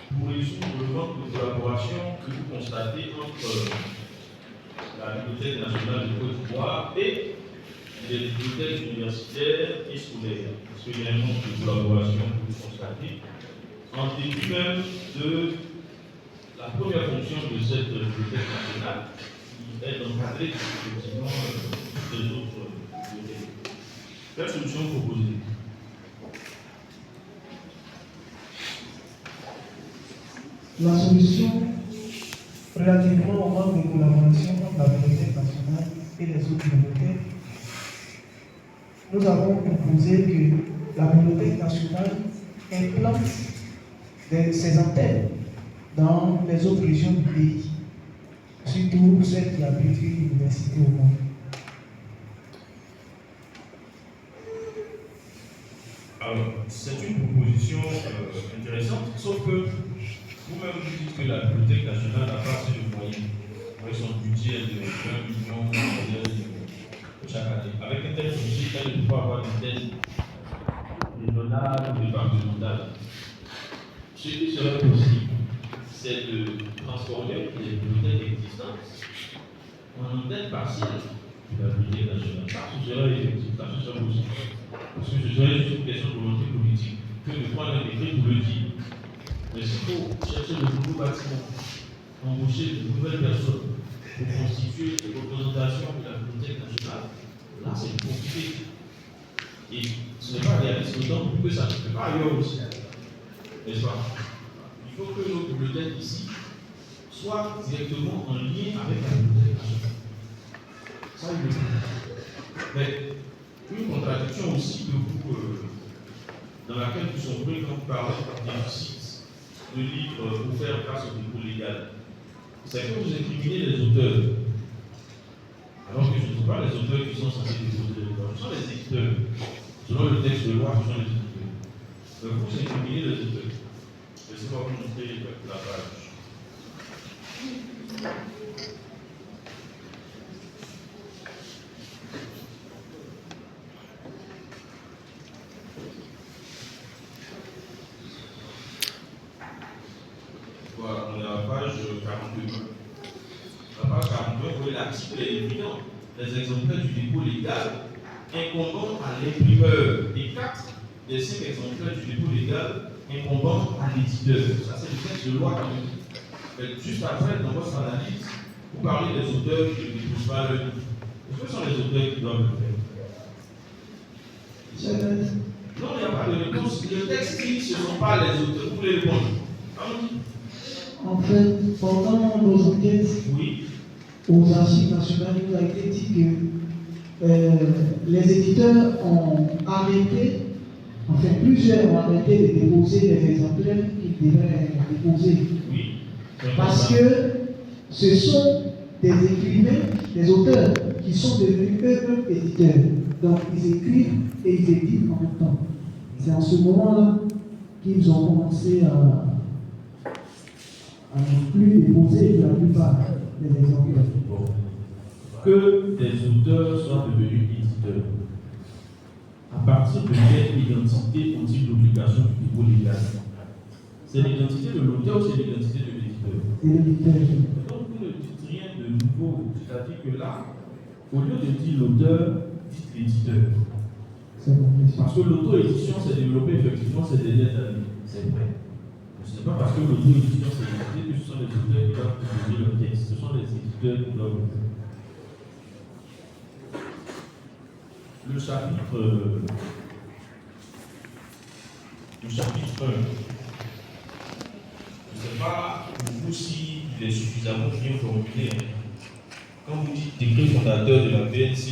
E: pour résoudre le manque de collaboration que vous constatez entre la Bibliothèque nationale de Côte d'Ivoire et les bibliothèques universitaires et scolaires. Parce qu'il y a un manque de collaboration que vous constatez, en début même de la première fonction de cette bibliothèque nationale, qui est d'encadrer effectivement les autres bibliothèques. Quelle solution proposée?
C: La solution relativement au manque de collaboration entre la Bibliothèque nationale et les autres bibliothèques, nous avons proposé que la Bibliothèque nationale implante ses antennes dans les autres régions du pays, surtout celles qui abritent une université au monde.
E: Alors, c'est une proposition intéressante, sauf que vous-même vous dites que la Bibliothèque nationale n'a pas assez de moyens avec son budget de 20 millions chaque année. Avec un tel budget, elle ne peut pas avoir une thèse régionale ou départementale. Ce qui serait possible, c'est de transformer les bibliothèques existantes en antenne partielle de la Bibliothèque nationale. Ça, ce serait effectif, ça, ce serait possible. Parce que ce serait juste une question de volonté politique que de prendre un décret pour le dire. Mais s'il faut chercher de nouveaux bâtiments, embaucher de nouvelles personnes pour constituer les représentations de la Bibliothèque nationale, là c'est compliqué. Et ce n'est pas réaliste d'autant plus que ça ne se fait pas ailleurs aussi. N'est-ce pas? Il faut que nos bibliothèques ici soient directement en lien avec la Bibliothèque nationale. Ça, il le faut. Mais une contradiction aussi que vous, dans laquelle nous sommes pris quand vous parlez d'un déficit de livres pour faire face au dépôt légal, c'est que vous incriminez les auteurs. Alors que ce ne sont pas les auteurs qui sont censés déposer les livres, ce sont les éditeurs. Selon le texte de loi, ce sont les éditeurs. Donc vous incriminez les auteurs. Laissez-moi vous montrer la page. Voilà, on est à la page 42. La page 42, vous voyez l'article est évident. Les exemplaires du dépôt légal incombant à l'imprimeur et 4 des 5 exemplaires du dépôt légal incombant à l'éditeur. Ça, c'est le texte de loi quand même. Mais juste après, dans votre analyse, vous parlez des auteurs qui ne déposent pas le livre. Est-ce que ce sont les auteurs qui doivent le faire? Non, il n'y a pas de réponse. Le texte dit que ce ne sont pas les auteurs. Vous voulez répondre?
C: En fait, pendant nos enquêtes
E: oui,
C: aux archives nationales, il nous a été dit que les éditeurs ont arrêté, enfin plusieurs ont arrêté de déposer les exemplaires qu'ils devaient déposer.
E: oui.
C: Parce que ce sont des écrivains, des auteurs, qui sont devenus eux-mêmes éditeurs. Donc ils écrivent et ils éditent en même temps. C'est en ce moment-là qu'ils ont commencé à ne plus déposer la plupart des exemplaires.
E: Bon. Que des auteurs soient devenus éditeurs. À partir de quelle identité ont-ils l'obligation du dépôt légal? C'est l'identité de l'auteur ou c'est l'identité de l'éditeur?
C: C'est l'éditeur.
E: Donc vous ne dites rien de nouveau. C'est-à-dire que là, au lieu de dire l'auteur, dites l'éditeur. Parce que l'auto-édition s'est développée effectivement ces dernières années. C'est vrai. Ce n'est pas parce que l'auto-édition s'est développée que ce sont les auteurs qui doivent publier le texte. Ce sont les éditeurs qui doivent le faire. Le chapitre 1. Je ne sais pas pour vous s'il est suffisamment bien formulé. Quand vous dites décret fondateur de la BNC,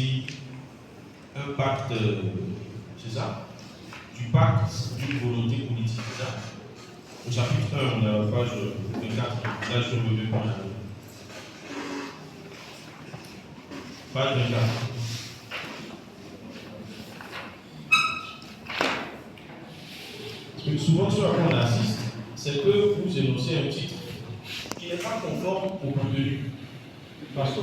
E: un pacte, c'est ça? Du pacte d'une volonté politique, c'est ça? Au chapitre 1, on a la page 24, là je reviens pour la page 24. Parce que souvent, ce à quoi on assiste, c'est que vous énoncez un titre qui n'est pas conforme au contenu. Parce qu'au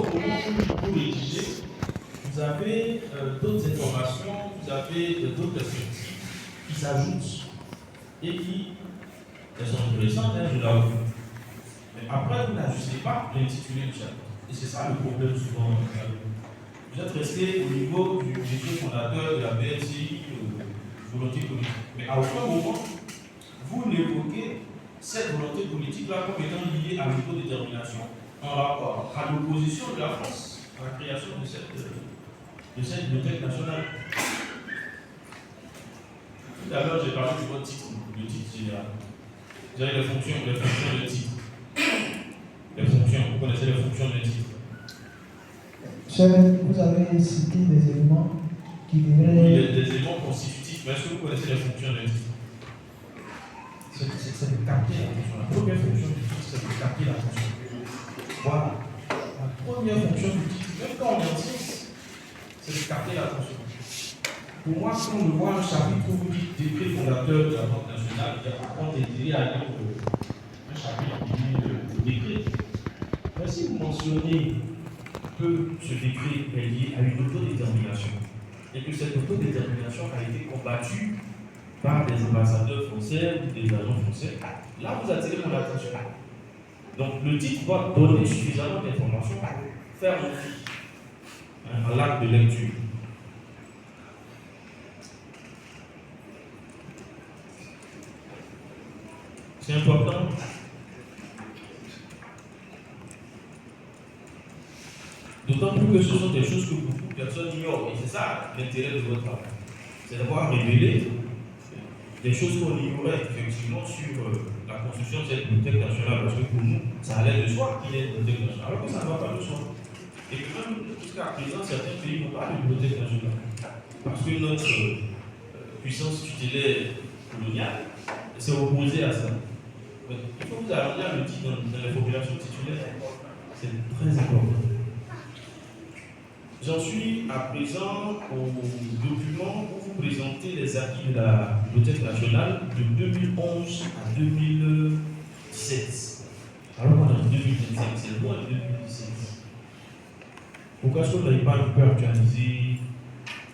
E: moment où vous rédigez, vous avez d'autres informations, vous avez d'autres perspectives qui s'ajoutent et qui elles sont intéressantes, hein, je l'avoue. Mais après, vous n'ajustez pas l'intitulé du chapitre. Et c'est ça le problème souvent. Vous êtes resté au niveau du décret fondateur de la BNCI, volonté politique. Mais à aucun moment, vous n'évoquez cette volonté politique-là comme étant liée à l'autodétermination en rapport à l'opposition de la France à la création de cette bibliothèque nationale. Tout à l'heure, j'ai parlé de votre titre, le titre général. Vous avez les fonctions de titre. Les fonctions, vous connaissez les fonctions de titre.
C: Vous avez cité des éléments qui devraient...
E: Oui, des éléments constitutifs, mais est-ce que vous connaissez les fonctions de titre? C'est de capter l'attention. La première fonction du titre, c'est de capter l'attention. Voilà. La première fonction du titre, même quand on est en science, c'est de capter l'attention. Pour moi, si on voit un chapitre où vous dites décret fondateur de la Banque nationale, il y a par contre intérêt à lire un chapitre qui dit le décret. Mais si vous mentionnez que ce décret est lié à une autodétermination et que cette autodétermination a été combattue par des ambassadeurs français ou des agents français, là vous attirez mon attention. Donc le titre doit donner suffisamment d'informations pour faire un acte de lecture. C'est important. D'autant plus que ce sont des choses que beaucoup de personnes ignorent. Et c'est ça l'intérêt de votre travail. C'est d'avoir révélé des choses qu'on ignorait effectivement sur la construction de cette bibliothèque nationale. Parce que pour nous, ça allait de soi qu'il y ait une bibliothèque nationale. Alors que ça ne va pas de soi. Et que même jusqu'à présent, certains pays n'ont pas de bibliothèque nationale. Parce que notre puissance tutélaire coloniale s'est opposée à ça. Mais il faut que vous arriviez à le dire dans les populations titulaires. C'est très important. J'en suis à présent au document où vous présentez les acquis de la Bibliothèque nationale de 2011 à 2017. Alors qu'on est en 2025, c'est loin de 2017. Pourquoi est-ce que vous n'avez pas un peu actualisé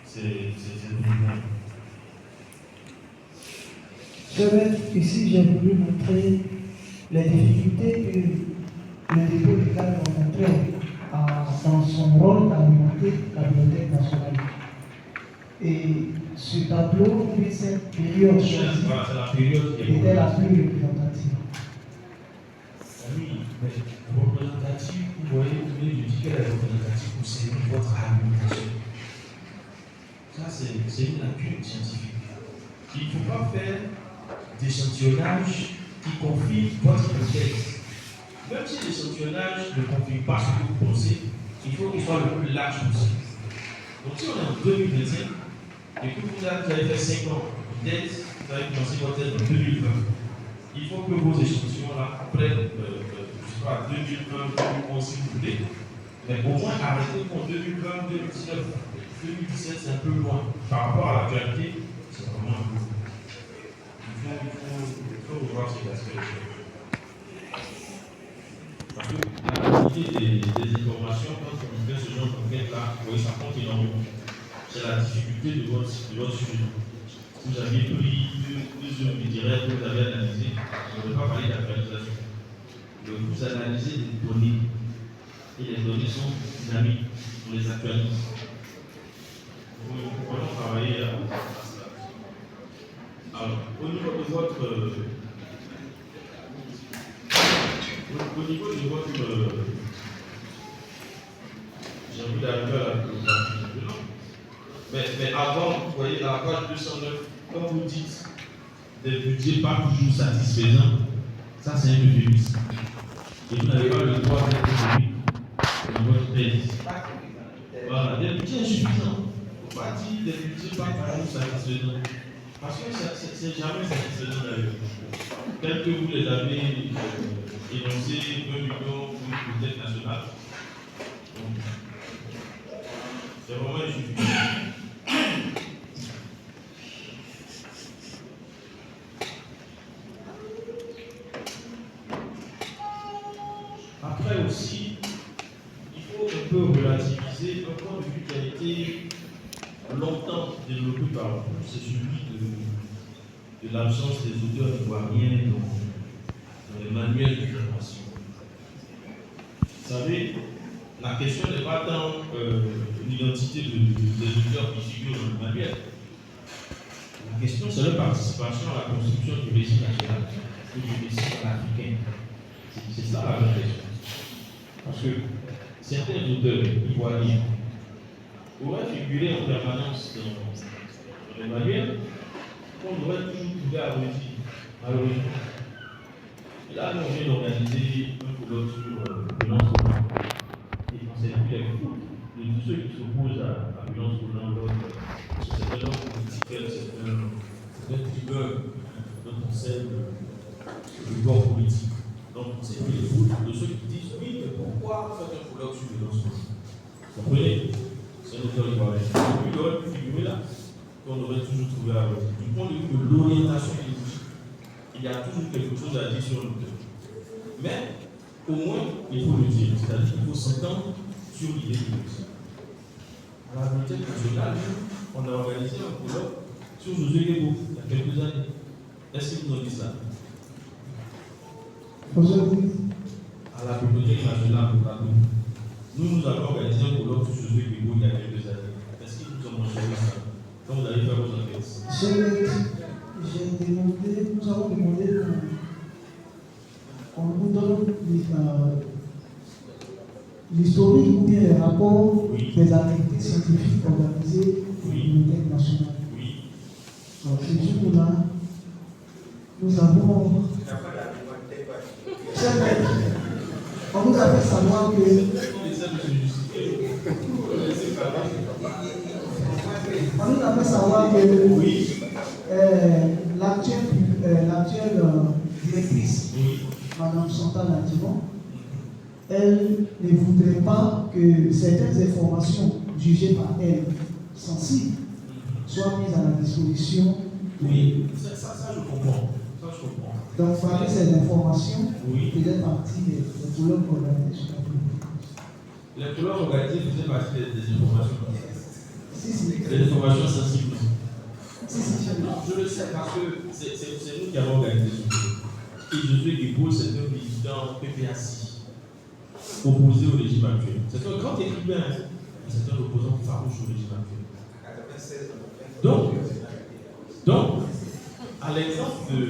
E: ces documents?
C: Ici, j'ai voulu montrer les difficultés que le dépôt légal rencontrait dans son rôle d'alimenter la Bibliothèque nationale. Et ce tableau, cette période choisie, était la plus représentative.
E: Oui, mais représentative, vous voyez, je dis qu'elle est représentative pour servir votre argumentation. Ça, c'est une lacune scientifique. Il ne faut pas faire d'échantillonnage qui confirme votre hypothèse. Même si l'échantillonnage ne confirme pas ce que vous pensez, il faut qu'il soit le plus large possible. Donc si on est en 2025 et que vous avez fait 5 ans de thèse, vous avez commencé votre thèse en 2020, il faut que vos échantillons-là prennent, je sais pas, 2020, 2011 si vous voulez, mais au moins arrêtez pour 2020, 2019, 2017 c'est un peu loin. Par rapport à l'actualité, c'est vraiment un peu loin. Il faut revoir ces aspects. Parce que la qualité des informations, quand on fait ce genre d'enquête-là, oui, ça compte énormément. C'est la difficulté de votre sujet. Vous avez pris deux zones littéraires que vous avez analysées, on ne veut pas parler d'actualisation. Vous analysez des données, et les données sont dynamiques, on les actualise. Nous pouvons travailler à cela. Alors, au niveau de votre j'ai envie d'arriver à la présentation. Mais avant, vous voyez, à la page 209, quand vous dites des budgets pas toujours satisfaisants, ça c'est un euphémisme. Et vous n'avez pas le droit d'être euphémique dans votre thèse. Voilà, des budgets insuffisants. Il ne faut pas dire des budgets pas toujours satisfaisants. Parce que c'est jamais satisfaisant d'ailleurs. Tel que vous les avez énoncés 1 million pour une bibliothèque nationale. C'est vraiment insuffisant. Après aussi, il faut un peu relativiser un point de vue qui a été longtemps développé par vous, c'est celui de l'absence des auteurs ivoiriens les manuels d'information. Vous savez, la question n'est pas tant l'identité des auteurs qui figurent dans le manuel. La question, c'est leur participation à la construction du récit national ou du récit africain. C'est ça la vraie question. Parce que certains auteurs ivoiriens auraient figuré en permanence dans le manuel qu'on aurait toujours trouvé à redire, malheureusement. Et là, nous, on vient d'organiser un colloque sur violence Roland. Et on s'est dit avec tous ceux qui s'opposent à violence Roland, c'est un homme politique, c'est un tribunal dont on sait le bord politique. Donc, c'est plus les foutes de ceux qui disent oui, mais pourquoi faire un colloque sur violence Roland? Vous comprenez? C'est un auteur ivoirien. Et puis, il aurait pu figurer là, qu'on aurait toujours trouvé à redire. Du point de vue de l'orientation idéologique, il y a toujours quelque chose à dire sur l'auteur. Mais, au moins, il faut le dire, c'est-à-dire qu'il faut s'entendre sur l'idée de l'auteur. À la Bibliothèque nationale, on a organisé un colloque sur Josué Guébo il y a quelques années. Est-ce que vous avez dit ça? À la Bibliothèque nationale de Kano, nous avons organisé un colloque sur Josué Guébo il y a quelques années. Est-ce que nous avons mentionné ça quand vous allez faire vos enquêtes?
C: Nous avons demandé qu'on nous donne l'historique ou bien les rapports des activités scientifiques organisées pour la Bibliothèque nationale. Alors, ce jour-là, nous avons. On nous a fait savoir que. On nous a fait savoir que l'actuelle directrice, Mme Chantal Adjimon, elle ne voudrait pas que certaines informations jugées par elle sensibles soient mises à la disposition.
E: Oui, ça je comprends.
C: Donc, parmi ces informations, faisait partie des colloques organisés sur la Bibliothèque.
E: Les colloques organisés faisaient partie des informations.
C: Si.
E: Des informations sensibles.
C: Si.
E: Non, je le sais parce que c'est nous qui avons organisé ce colloque. Et Josué Guébo, c'est un militant PPAC, opposé au régime actuel. C'est un grand écrivain, c'est un opposant farouche au régime actuel. Donc, à l'exemple de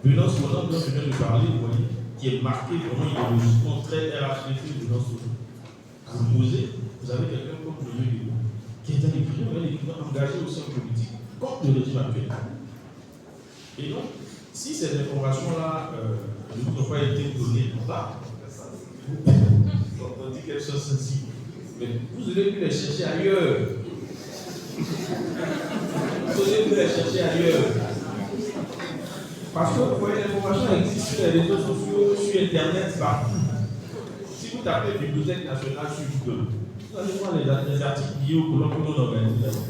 E: violence Roland dont je viens de parler, vous voyez, qui est marqué vraiment idéologiquement très RHDP de violence Roland. Vous avez quelqu'un comme Josué Guébo, qui est un écrivain engagé au sein politique contre le régime actuel. Et donc, si ces informations-là ne vous ont pas été données, on dit qu'elles sont sensibles. Mais vous aurez pu les chercher ailleurs. Parce que vous voyez, l'information existe sur les réseaux sociaux, sur Internet, partout. Si vous tapez Bibliothèque nationale sur Google, vous allez voir les articles liés au colloque que l'on organise d'abord.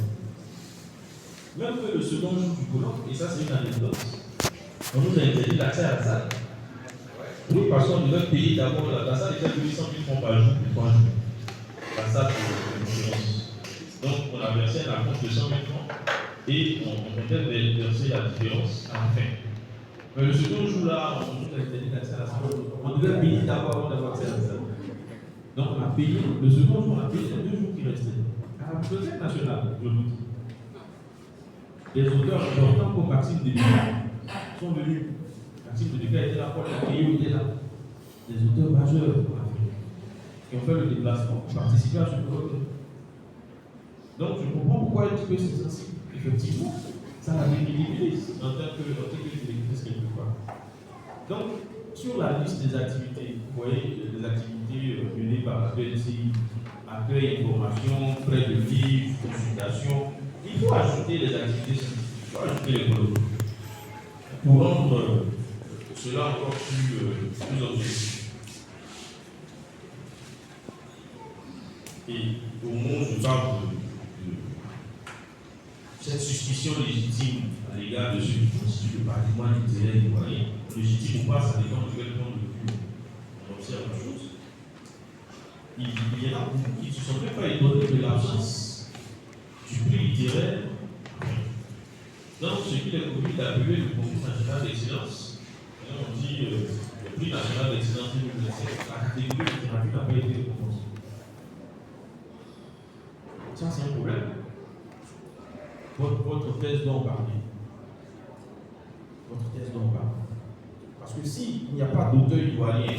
E: Même que le second jour du colloque, et ça c'est une anecdote, on nous a interdit l'accès à la salle. Oui, parce qu'on devait payer d'abord, la salle était de 800 000 francs par jour pour 3 jours. La salle de conférence. Donc on a versé un compte de 100 000 francs et on comptait verser la différence à la fin. Mais le second jour là, on nous a interdit l'accès à la salle. On devait payer d'abord avant d'avoir accès à la salle. Donc on a payé, le second jour on a payé les 2 jours qui restaient. À la Bibliothèque nationale, je vous dis. Les auteurs importants comme Maxime Debicka sont venus. Maxime Debicka était là, Paul Lacaillou était là. Des auteurs majeurs pour l'Afrique qui ont fait le déplacement, participer à ce colloque. Donc je comprends pourquoi elle dit que c'est sensible. Effectivement, ça la décrédibilise en tant que directrice quelque part. Donc, sur la liste des activités, vous voyez, des activités menées par la PLCI, accueil, information, prêt de livres, consultation, il faut ajouter les activités scientifiques, il faut ajouter les colloques pour rendre cela encore plus objectif. Et au moment où je parle de cette suspicion légitime à l'égard de ceux qui constituent le patrimoine littéraire ivoirien, légitime ou pas, ça dépend de quel point de vue on observe la chose. Il y en a beaucoup qui ne se sont même pas étonnés de l'absence du prix littéraire. Donc, ce qu'il est convenu d'appeler le concours national d'excellence On dit le prix national d'excellence 2017, la catégorie de thérapie n'a pas été récompensée. Ça, c'est un problème. Votre thèse doit en parler. Votre thèse doit en parler. Parce que s'il n'y a pas d'auteurs ivoiriens,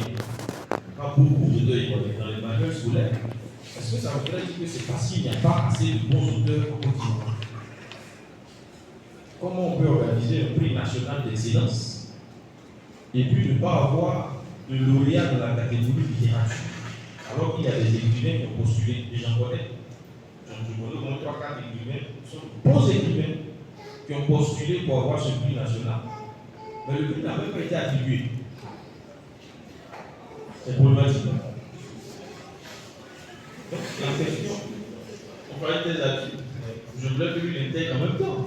E: pas beaucoup d'auteurs ivoiriens dans les manuels scolaires, est-ce que ça voudrait dire que c'est parce qu'il n'y a pas assez de bons auteurs en Côte d'Ivoire? Comment on peut organiser un prix national d'excellence et puis ne pas avoir de lauréat dans la catégorie littérature, alors qu'il y a des écrivains qui ont postulé, et j'en connais. Je connais au moins 3-4 écrivains, qui sont bons écrivains, qui ont postulé pour avoir ce prix national. Mais le prix n'a même pas été attribué. C'est problématique. Donc, la question, on parlait des adultes. Je voulais que lui l'intègre en même temps,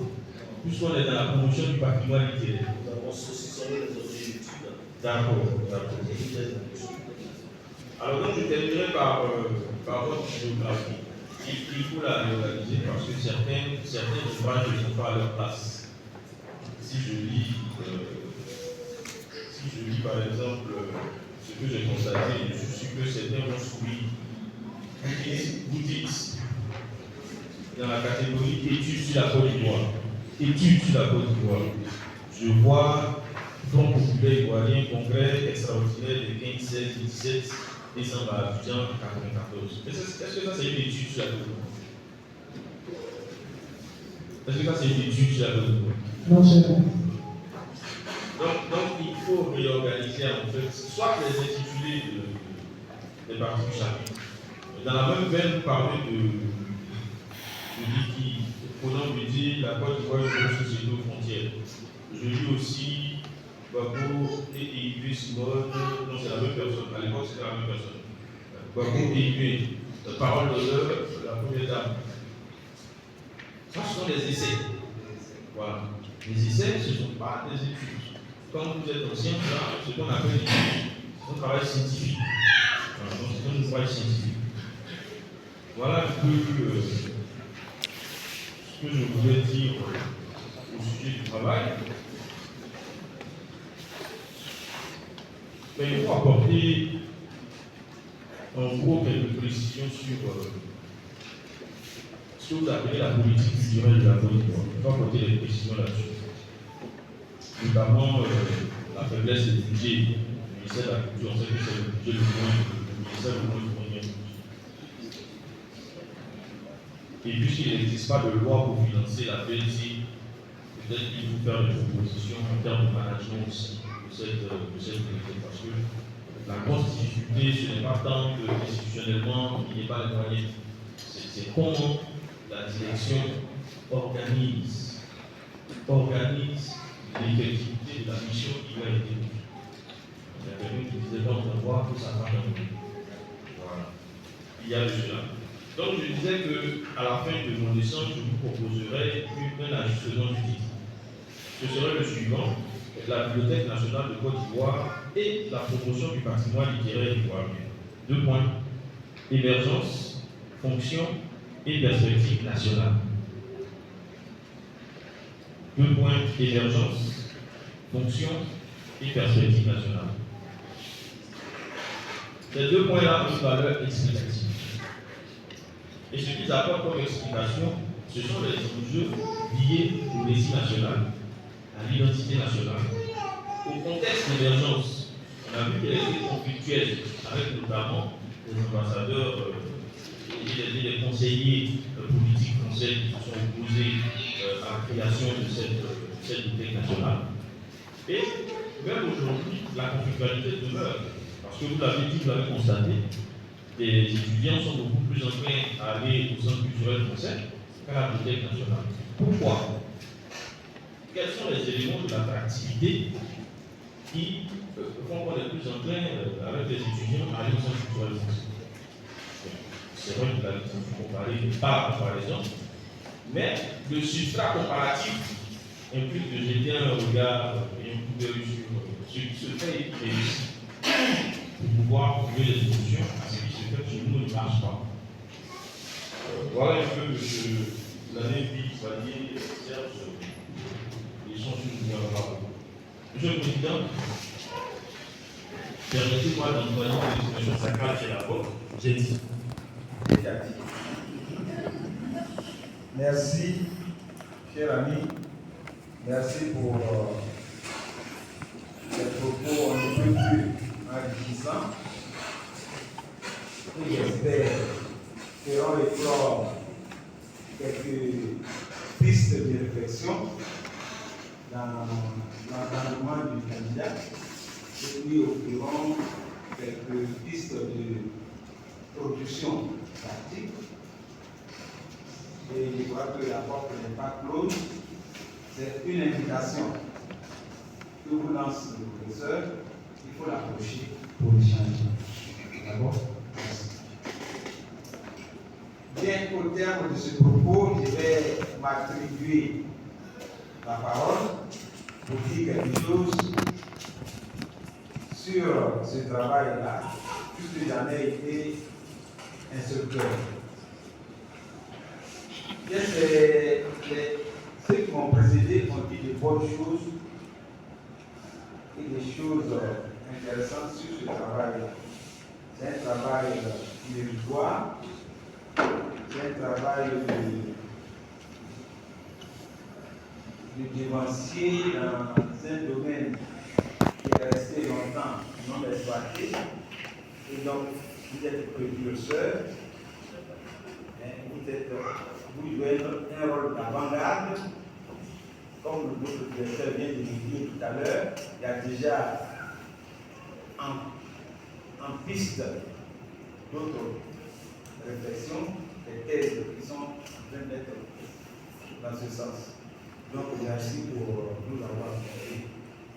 E: puisqu'on est dans la promotion du patrimoine littéraire.
G: Nous avons saucissonné les objets d'études.
E: D'accord. Alors, donc, je terminerai par votre géographie. Il faut la réorganiser parce que certains ouvrages ne sont pas à leur place. Si je lis par exemple ce que j'ai constaté, je suis sûr que certains vont souffrir. Vous dites dans la catégorie études sur la Côte d'Ivoire. Études sur la Côte d'Ivoire. Je vois Front populaire ivoirien, congrès extraordinaire de 15, 16, 17 décembre à Abidjan 94. Est-ce que ça c'est une étude sur la Côte d'Ivoire? Est-ce que ça c'est une étude sur la Côte d'Ivoire?
C: Non, c'est bon.
E: Donc il faut réorganiser en fait, soit les intitulés des parties du chapitre. Dans la même veine, vous parlez de qui, prenant le dit la Côte d'Ivoire est une société aux frontières. Je lis aussi Bako et IB Simone, non c'est la même personne, à l'époque c'était la même personne. Bako et IB, parole d'honneur, la première dame. Ça ce sont des essais. Voilà. Les essais, ce ne sont pas des études. Quand vous êtes en sciences, là, ce qu'on appelle un travail scientifique. Voilà, donc c'est un travail scientifique. Voilà un peu ce que je voulais dire au sujet du travail. Mais il faut apporter en gros quelques précisions sur ce que vous appelez la politique culturelle de la Côte d'Ivoire. Il faut apporter des précisions là-dessus. Notamment la faiblesse des budgets du ministère de la Culture. On sait que c'est le budget le ministère le moins fournir. Et puisqu'il n'existe pas de loi pour financer la PLC, peut-être qu'il faut faire des propositions en termes de management aussi de cette unité. Parce que la grosse difficulté, ce n'est pas tant que institutionnellement, il n'y ait pas les moyens. C'est comment la direction organise l'effectivité de la mission qui lui a été donnée. Il y a quelqu'un qui disait pas on voir que ça va dans le monde. Voilà. Il y a de cela. Donc je disais qu'à la fin de mon échange, je vous proposerai un ajustement du titre. Ce serait le suivant: la Bibliothèque nationale de Côte d'Ivoire et la promotion du patrimoine littéraire ivoirien. 2 points. Émergence, fonction et perspective nationale. 2 points. Émergence, fonction et perspective nationale. Ces 2 points-là ont une valeur explicative. Et ce qu'ils apportent comme explication, ce sont les enjeux liés au récit national, à l'identité nationale, au contexte d'émergence. On a vu qu'elle était conflictuelle avec notamment les ambassadeurs et les conseillers politiques français qui se sont opposés à la création de cette bibliothèque nationale. Et même aujourd'hui, la conflictualité demeure. Parce que vous l'avez dit, vous l'avez constaté, les étudiants sont beaucoup plus enclins à aller au centre culturel français qu'à la bibliothèque nationale. Pourquoi? Quels sont les éléments de l'attractivité qui font qu'on est plus enclin avec les étudiants à aller au centre culturel français? C'est vrai que la littérature comparée n'est pas la comparaison, mais le substrat comparatif implique de jeter un regard et un coup d'œil sur ce qui se fait et qui réussit pour pouvoir trouver des solutions à ce qui se fait chez nous ne marche pas. Voilà un peu l'année Valier Serge l'échange que nous avons. Monsieur le Président, Permettez-moi d'employer une expression sacrale chez la vôtre. J'ai dit.
A: Merci, cher ami. Merci pour ces propos un peu plus enrichissants. Et j'espère feront éclore quelques pistes de réflexion dans l'engagement du candidat. Et puis offriront quelques pistes de production pratique. Et je crois que la porte n'est pas close. C'est une invitation que vous lance le professeur. Il faut l'approcher pour échanger. D'accord? Bien qu'au terme de ce propos, je vais m'attribuer la parole pour dire quelque chose sur ce travail-là, puisque j'en ai été instructeur. Ceux qui m'ont précédé ont dit de bonnes choses et des choses intéressantes sur ce travail-là. C'est un travail méritoire, c'est un travail de dévancier dans un domaine qui est resté longtemps non exploité. Et donc, vous êtes précurseur, vous jouez un rôle d'avant-garde. Comme votre directeur vient de le dire tout à l'heure, il y a déjà en piste d'autres réflexions, des thèses qui sont en train d'être dans ce sens. Donc, merci pour nous avoir fait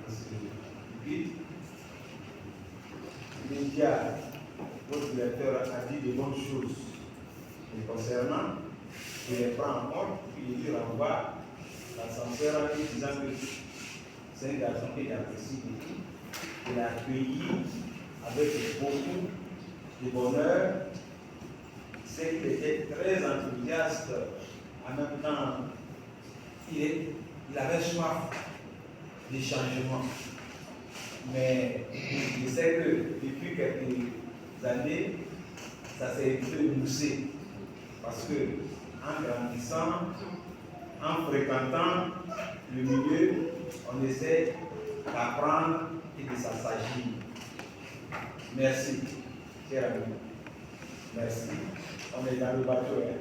A: dans ce guide. L'India, votre directeur a dit de bonnes choses les concernant. Je les prends en compte, puis je lui renvoie l'ascenseur en lui disant que c'est un garçon que j'apprécie beaucoup. Il a accueilli avec beaucoup de bonheur. C'est qu'il était très enthousiaste. En même temps, il avait soif de changement. Mais je sais que depuis quelques années, ça s'est un peu moussé. Parce que en grandissant, en fréquentant le milieu, on essaie d'apprendre et de s'assagir. Merci, cher ami. Merci. On est dans le bateau. Hein?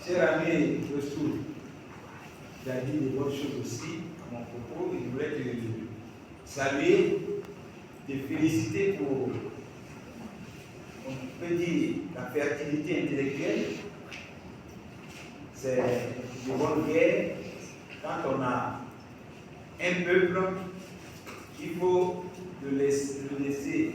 A: Cher ami Restou, tu as dit de bonnes choses aussi à mon propos. Je voulais te saluer, te féliciter pour, on peut dire, la fertilité intellectuelle. C'est de bonne guerre. Quand on a un peuple, il faut le laisser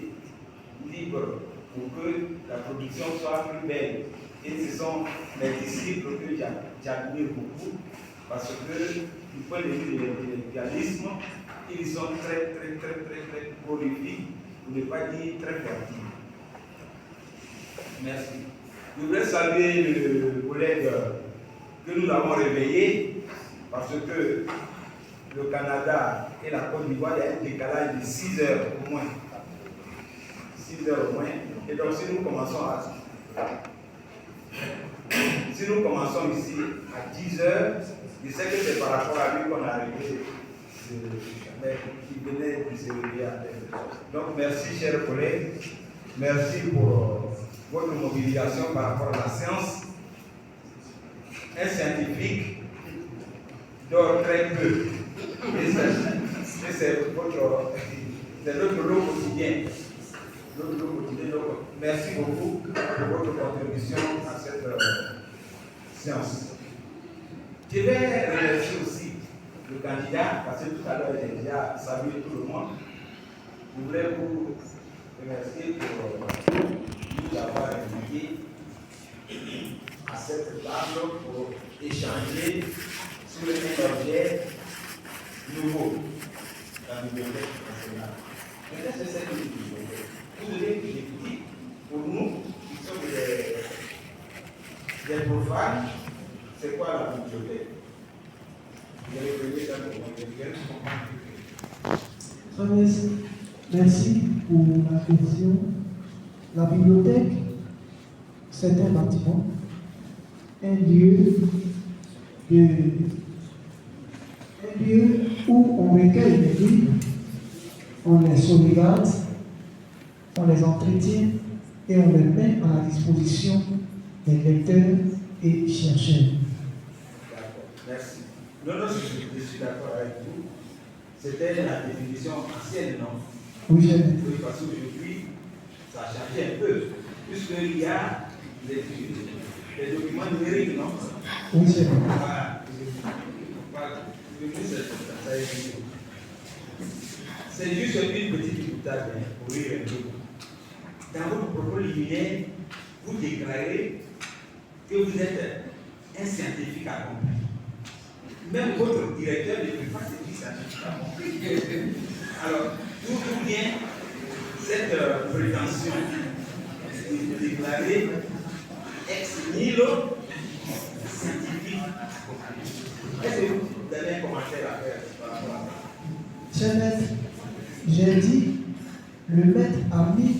A: libre pour que la production soit plus belle. Et ce sont mes disciples que j'admire beaucoup parce que du point de vue de l'intellectualisme, ils sont très prolifiques, pour ne pas dire très fertiles. Merci. Je voudrais saluer le collègue que nous avons réveillé parce que le Canada et la Côte d'Ivoire, il y a un décalage de 6 heures au moins. 6 heures au moins. Et donc si nous commençons ici à 10 heures, je sais que c'est par rapport à lui qu'on a arrivé, mais qui venait de se réveiller à terre. Donc merci chers collègues, merci pour votre mobilisation par rapport à la science. Un scientifique dort très peu. Et c'est notre lot quotidien. Merci beaucoup pour votre contribution à cette séance. Je vais remercier aussi le candidat, parce que tout à l'heure j'ai déjà salué tout le monde. Je voulais vous remercier pour nous avoir invités à cette table pour échanger sur un objet nouveau dans la bibliothèque nationale. Peut-être c'est cette bibliothèque. Vous devez que j'ai dit, pour nous, qui sommes des profanes, c'est quoi la bibliothèque? Vous allez payer ça pour moi,
C: Merci pour la question. La bibliothèque, c'est un bâtiment, un lieu où on recueille les livres, on les sauvegarde, on les entretient et on les met à la disposition des lecteurs et chercheurs.
F: D'accord, merci. Non, je suis d'accord avec vous. C'était la définition ancienne, non?
C: Oui,
F: Oui, parce qu'aujourd'hui, ça a changé un peu, puisqu'il y a les documents numériques, non?
C: oui, c'est vrai.
F: Voilà. C'est juste une petite boutade pour rire un peu. Dans votre propos liminaire, vous déclarez que vous êtes un scientifique accompli. Même votre directeur ne peut pas se dire scientifique accompli. Alors, d'où vient cette prétention de déclarer ex nihilo scientifique accompli? Est-ce que vous avez un commentaire à faire par rapport à ça?
C: Cher maître, j'ai dit, le maître a mis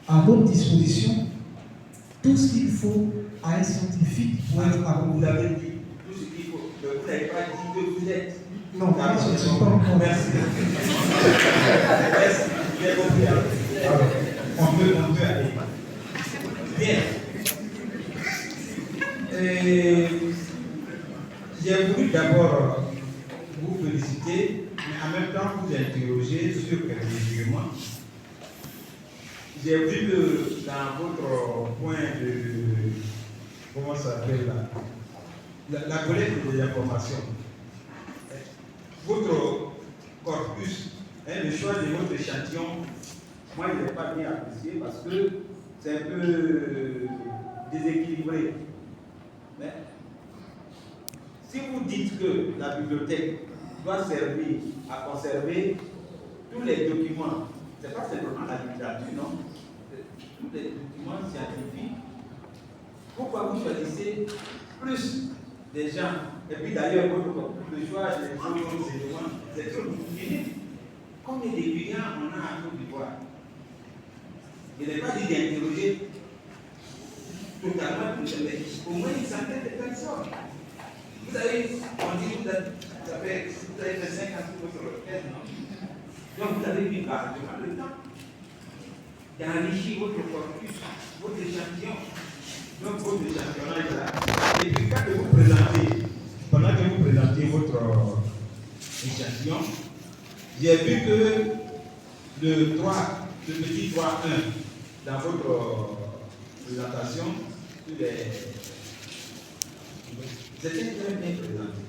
C: à votre disposition tout ce qu'il faut à un scientifique pour être
F: Vous
C: accompli.
F: avez dit tout ce qu'il faut, mais vous n'avez pas dit que vous êtes.
C: Non, je ne suis pas encore.
F: Merci. Merci. J'ai compris. On peut aller. Bien. J'ai voulu d'abord vous féliciter, mais en même temps vous interroger sur quelques éléments. J'ai vu dans votre point de. Comment ça s'appelle là? La collecte des informations. Votre corpus, le choix de votre échantillon, moi je ne l'ai pas bien apprécié parce que c'est un peu déséquilibré. Mais si vous dites que la bibliothèque doit servir à conserver tous les documents, ce n'est pas simplement la littérature, non? Tous les documents scientifiques, pourquoi vous choisissez plus des gens? Et puis d'ailleurs, le choix des autres éléments, c'est trop difficile. Combien d'étudiants on a à Côte d'Ivoire? Il n'est pas dit d'interroger totalement tout le monde, au moins une centaine de personnes. Vous avez, on dit, vous avez fait 5 ans sur votre requête, non? Donc vous avez eu largement le temps d'enrichir votre corpus, votre échantillon. Donc votre échantillonnage là. Et puis quand vous présentez, pendant que vous présentez votre échantillon, j'ai vu que le petit 3.1 dans votre présentation, c'était très bien présenté.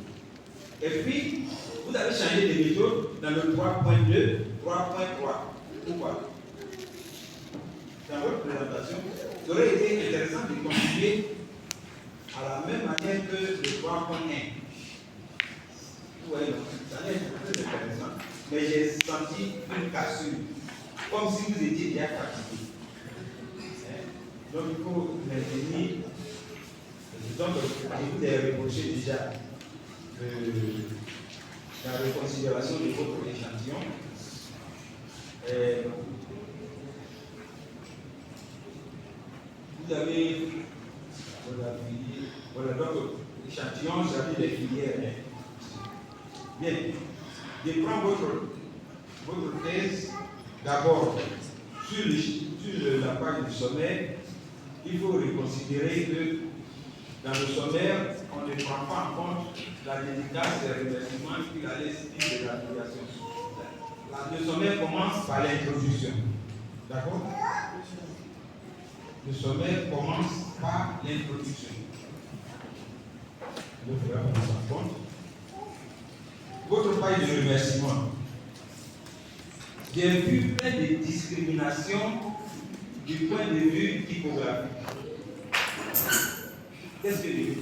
F: Et puis, vous avez changé de méthode dans le 3.2, 3.3. Pourquoi? Dans votre présentation, il aurait été intéressant de continuer à la même manière que le 3.1. Vous voyez, ça n'est pas très intéressant, mais j'ai senti une cassure, comme si vous étiez déjà fatigué. Donc il faut maintenir. Donc je vous ai reproché déjà la reconsidération de votre échantillon. Vous avez voilà, donc l'échantillon, j'avais les filières. Bien, je prends votre thèse d'abord sur la page du sommaire. Il faut reconsidérer que dans le sommaire, on ne prend pas en compte la dédicace des remerciements puis la liste de l'affiliation. Le sommaire commence par l'introduction. D'accord? Le sommaire commence par l'introduction. Il faudra prendre ça en compte. Votre page de remerciement. J'ai vu plein de discriminations du point de vue typographique. Qu'est-ce que je veux dire?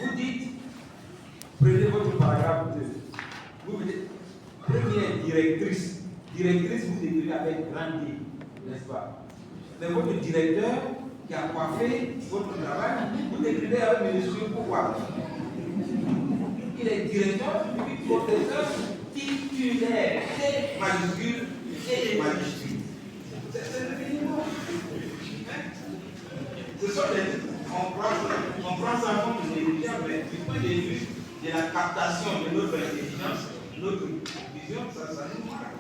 F: Vous dites, prenez votre paragraphe 2. Vous dites, première directrice. Directrice, vous écrivez avec grand D, n'est-ce pas? Mais votre directeur qui a coiffé votre travail, vous écrivez avec monsieur pourquoi? Il est directeur, puis professeur, titulaire, T majuscule et des majuscules. C'est le minimum. Ce sont on prend ça comme négligeable, mais du point de vue de la captation de notre intelligence, notre vision, ça nous marque.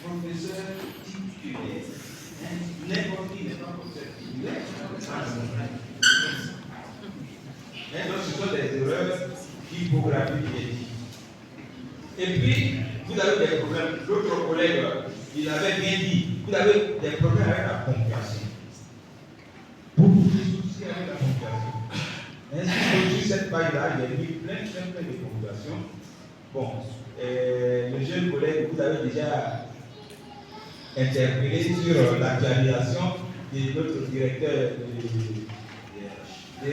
F: Professeur titulaire. N'importe qui n'est pas professeur titulaire. Donc ce sont des erreurs typographiques. Et puis, vous avez des problèmes. L'autre collègue, il avait bien dit, vous avez des problèmes avec la ponctuation. Beaucoup de soucis avec la ponctuation. Ainsi, sur cette page-là, il y a mis plein de ponctuations. Bon, le jeune collègue, vous avez déjà interpellé sur l'actualisation de notre directeur de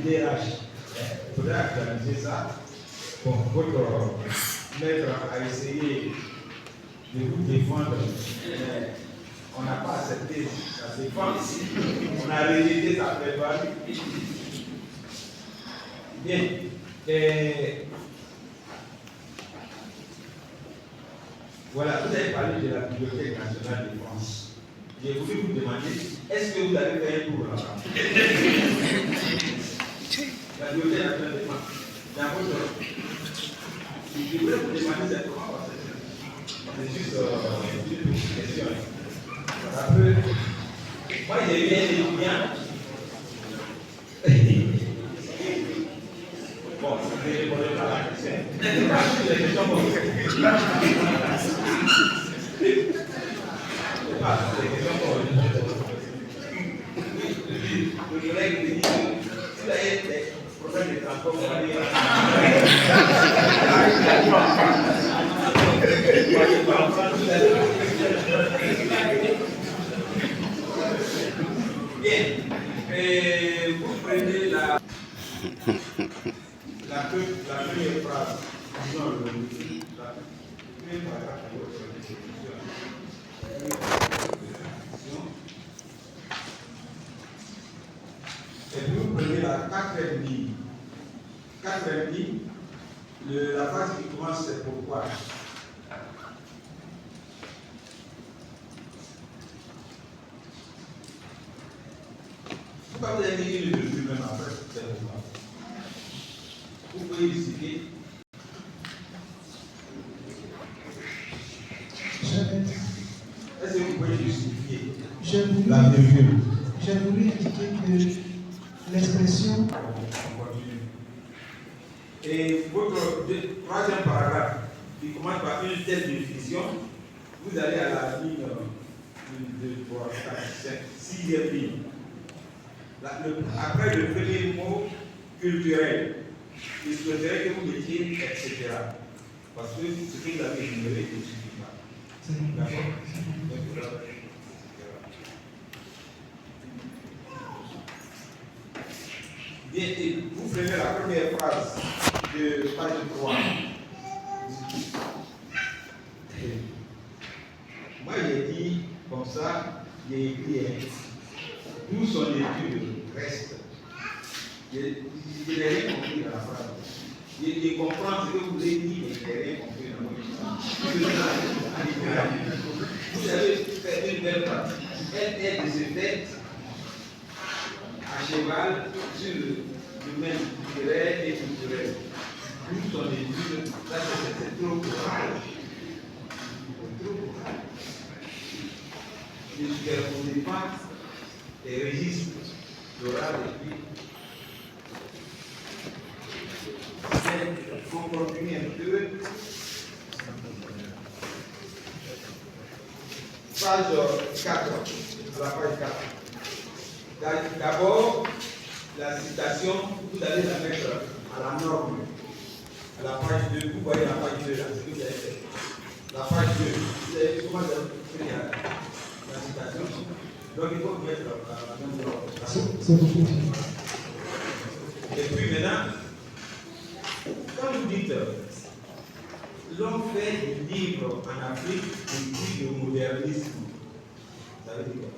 F: DRH. Il faudrait actualiser ça. Bon, votre maître a essayé de vous défendre. On n'a pas accepté sa défense. On a rejeté sa préparation. Bien. Voilà, vous avez parlé de la Bibliothèque nationale de France. J'ai voulu vous demander, est-ce que vous avez fait un tour là-bas? La Bibliothèque nationale de France. Dans votre... Je voulais vous demander simplement, c'est juste une question. Après, moi j'ai eu un étudiant. Bon, je vais répondre à la question. C'est pas les questions bonnes. C'est pas les questions bonnes. Le collègue me dit que s'il a des problèmes de transport, on va dire. Bien. Vous prenez la première phrase, disons la première paragraphe de votre définition. Et vous prenez la quatrième ligne. Quatrième ligne, la phrase qui commence, c'est pourquoi. Pourquoi vous avez dit une revue même après, c'est pourquoi. Vous pouvez y citer. Est-ce que vous pouvez justifier la revue?
C: J'ai voulu indiquer que l'expression.
F: Et votre troisième paragraphe, qui commence par une telle définition, vous allez à la ligne 1, 2, 3, 4, 5, 6e ligne. Après le premier mot culturel, il souhaiterait que vous mettiez etc. Parce que ce que vous avez énuméré ne suffit pas. D'accord? Bien, et vous prenez la première phrase de page 3. Moi, j'ai dit comme ça, j'ai écrit d'où son étude reste. Je n'ai rien compris dans la phrase. Je comprends ce que vous avez dit, mais je n'ai rien compris dans la phrase. Vous avez fait une belle partie. Elle est de ce fait à cheval sur le domaine littéraire et culturel. D'où son étude, ça c'est trop courage. Trop courage. Ne superposez pas les registres d'oral et puis compromis un peu. Page 4, à la page 4. D'abord, la citation, vous allez la mettre à la norme. À la page 2, vous voyez la page 2 là, ce que vous avez fait. La page 2, vous avez comment la citation. Donc il faut mettre à la même norme.
C: C'est beaucoup.
F: Et puis maintenant, quand vous dites l'homme fait du livre en Afrique depuis le modernisme, ça veut dire quoi?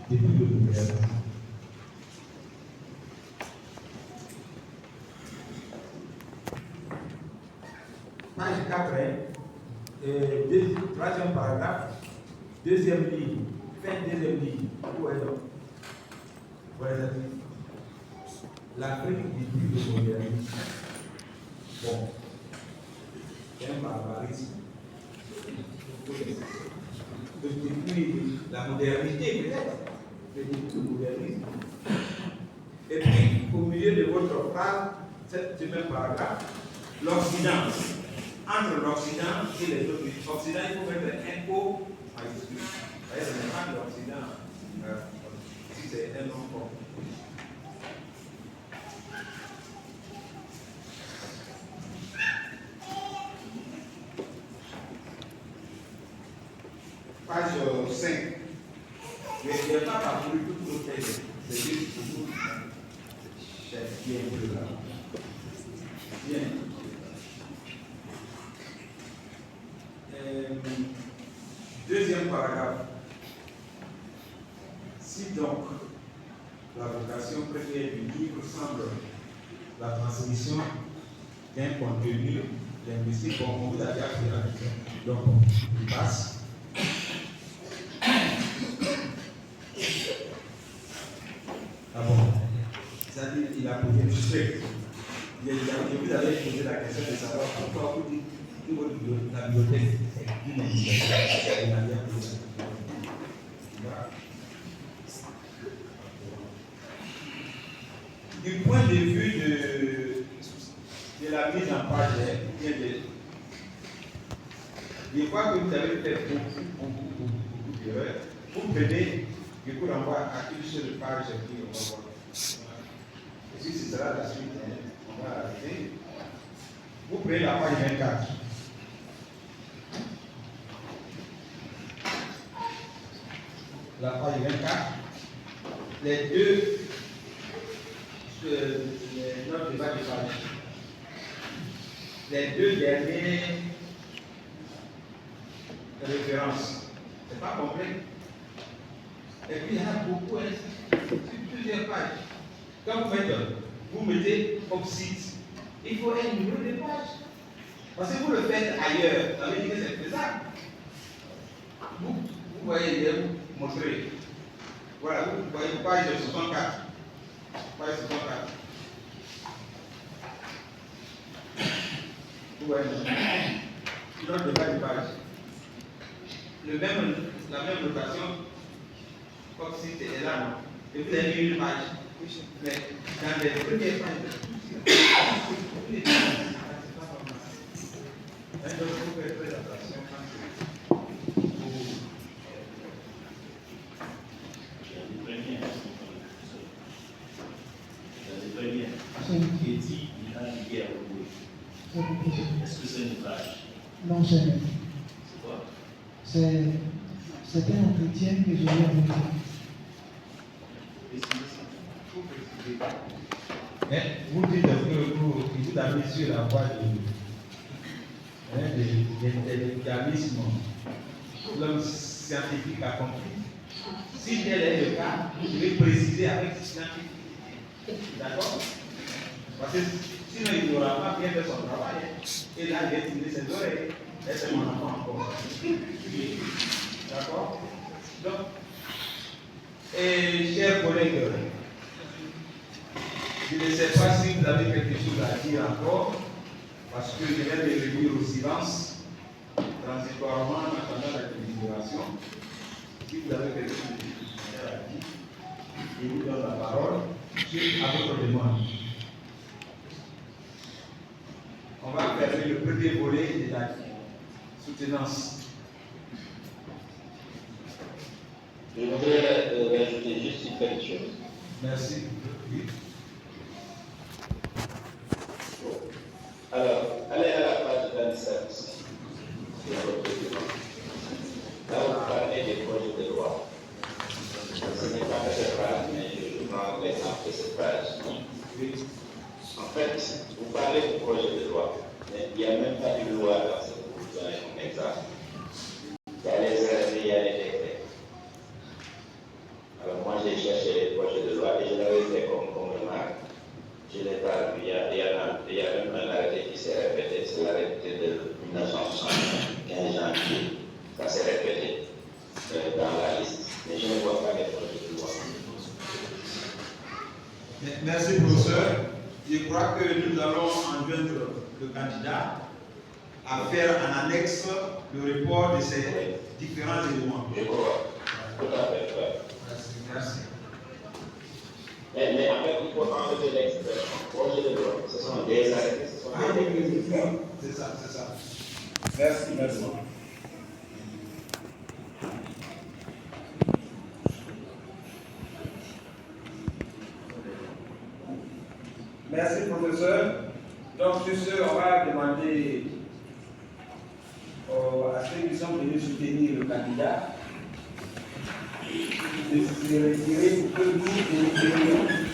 F: Depuis le modernisme. page 4, troisième paragraphe, deuxième ligne, fin deuxième ligne. Où est donc? Voilà, l'Afrique du plus de modernisme. Bon, c'est un barbarisme. Depuis la modernité, peut-être, depuis le modernisme. Et puis, au milieu de votre phrase, ce même paragraphe, l'Occident. Entre l'Occident et les autres pays. L'Occident, il faut mettre un O majuscule. Vous voyez, ce n'est pas l'Occident. Si c'est un nom fort. Page 5. Mais il n'y a pas parcouru tout le texte. C'est juste pour vous. C'est bien plus là. Bien. Deuxième paragraphe. Si donc la vocation première du livre semble la transmission d'un contenu linguistique, bon, on vous a déjà fait la question. Donc, il passe. Ah bon, c'est-à-dire qu'il a posé une suspect. Vous avez posé la question de savoir pourquoi vous dites que la bibliothèque est une institution. Du point de vue de la mise en page, je crois que vous avez fait beaucoup d'erreurs. Vous prenez, je vous renvoie à une seule page qui on va voir. Et si ce sera la suite, on va arrêter. Vous prenez la page 24. La page 24. Les deux notes de bas de page. Les deux dernières références. C'est pas complet. Et puis il y en a beaucoup, sur plusieurs pages. Quand vous mettez oxyde, il faut un numéro de page. Parce que vous le faites ailleurs, ça veut dire que c'est faisable. Vous voyez, je vais vous montrer. Voilà, vous voyez page 64. Page 64. Vous voyez, note de bas de page. La même notation, comme si c'était là, non? Et vous avez mis une page. Mais dans les premières pages, c'est pas normal. Donc, vous faites très attention quand vous.
G: Très bien. Qui dit il a une guerre au bout. Est-ce que c'est une page?
C: Non, c'est
G: quoi?
C: C'est un entretien que j'ai eu avec lui.
F: Mais vous dites que vous avez sur la voie de l'intellectualisme, l'homme scientifique a compris. Si tel est le cas, vous devez préciser avec scientifique. D'accord? Parce que sinon il n'aura pas bien fait son travail. Et là, il a tiré ses oreilles. Et c'est mon enfant encore. D'accord? Donc, chers collègues, je ne sais pas si vous avez quelque chose à dire encore, parce que je vais les réduire au silence, transitoirement en attendant la délibération. Si vous avez quelque chose à dire, je vous donne la parole à votre demande. On va faire le premier volet de la soutenance.
D: Je voudrais rajouter juste une petite chose.
F: Merci. Oui.
D: Alors, allez à la page 27. Là, vous parlez des projets de loi. Ce n'est pas que cette page, mais je prends l'exemple de cette page. En fait, vous parlez du projet de loi, mais il n'y a même pas de loi dans ce que vous donnez comme exemple. Il y a les arrêtés, il y a les décrets. Alors moi, j'ai cherché les projets de loi et je l'avais fait comme remarque. Je n'ai pas vu. Il y a même un arrêté qui s'est répété, c'est l'arrêté de
F: Merci, professeur. Je crois que nous allons enjoindre le candidat à faire en annexe le report de ces différents éléments.
D: Je crois. Tout à fait. Ouais.
F: Merci.
D: Mais en fait, il faut enlever l'expression projet de loi. Ce sont des arrêtés, ce sont des décrets.
F: C'est ça, c'est ça.
D: Merci, merci.
F: Merci, professeur. Donc, sur ce, on va demander à ceux qui sont venus soutenir le candidat de se retirer pour que nous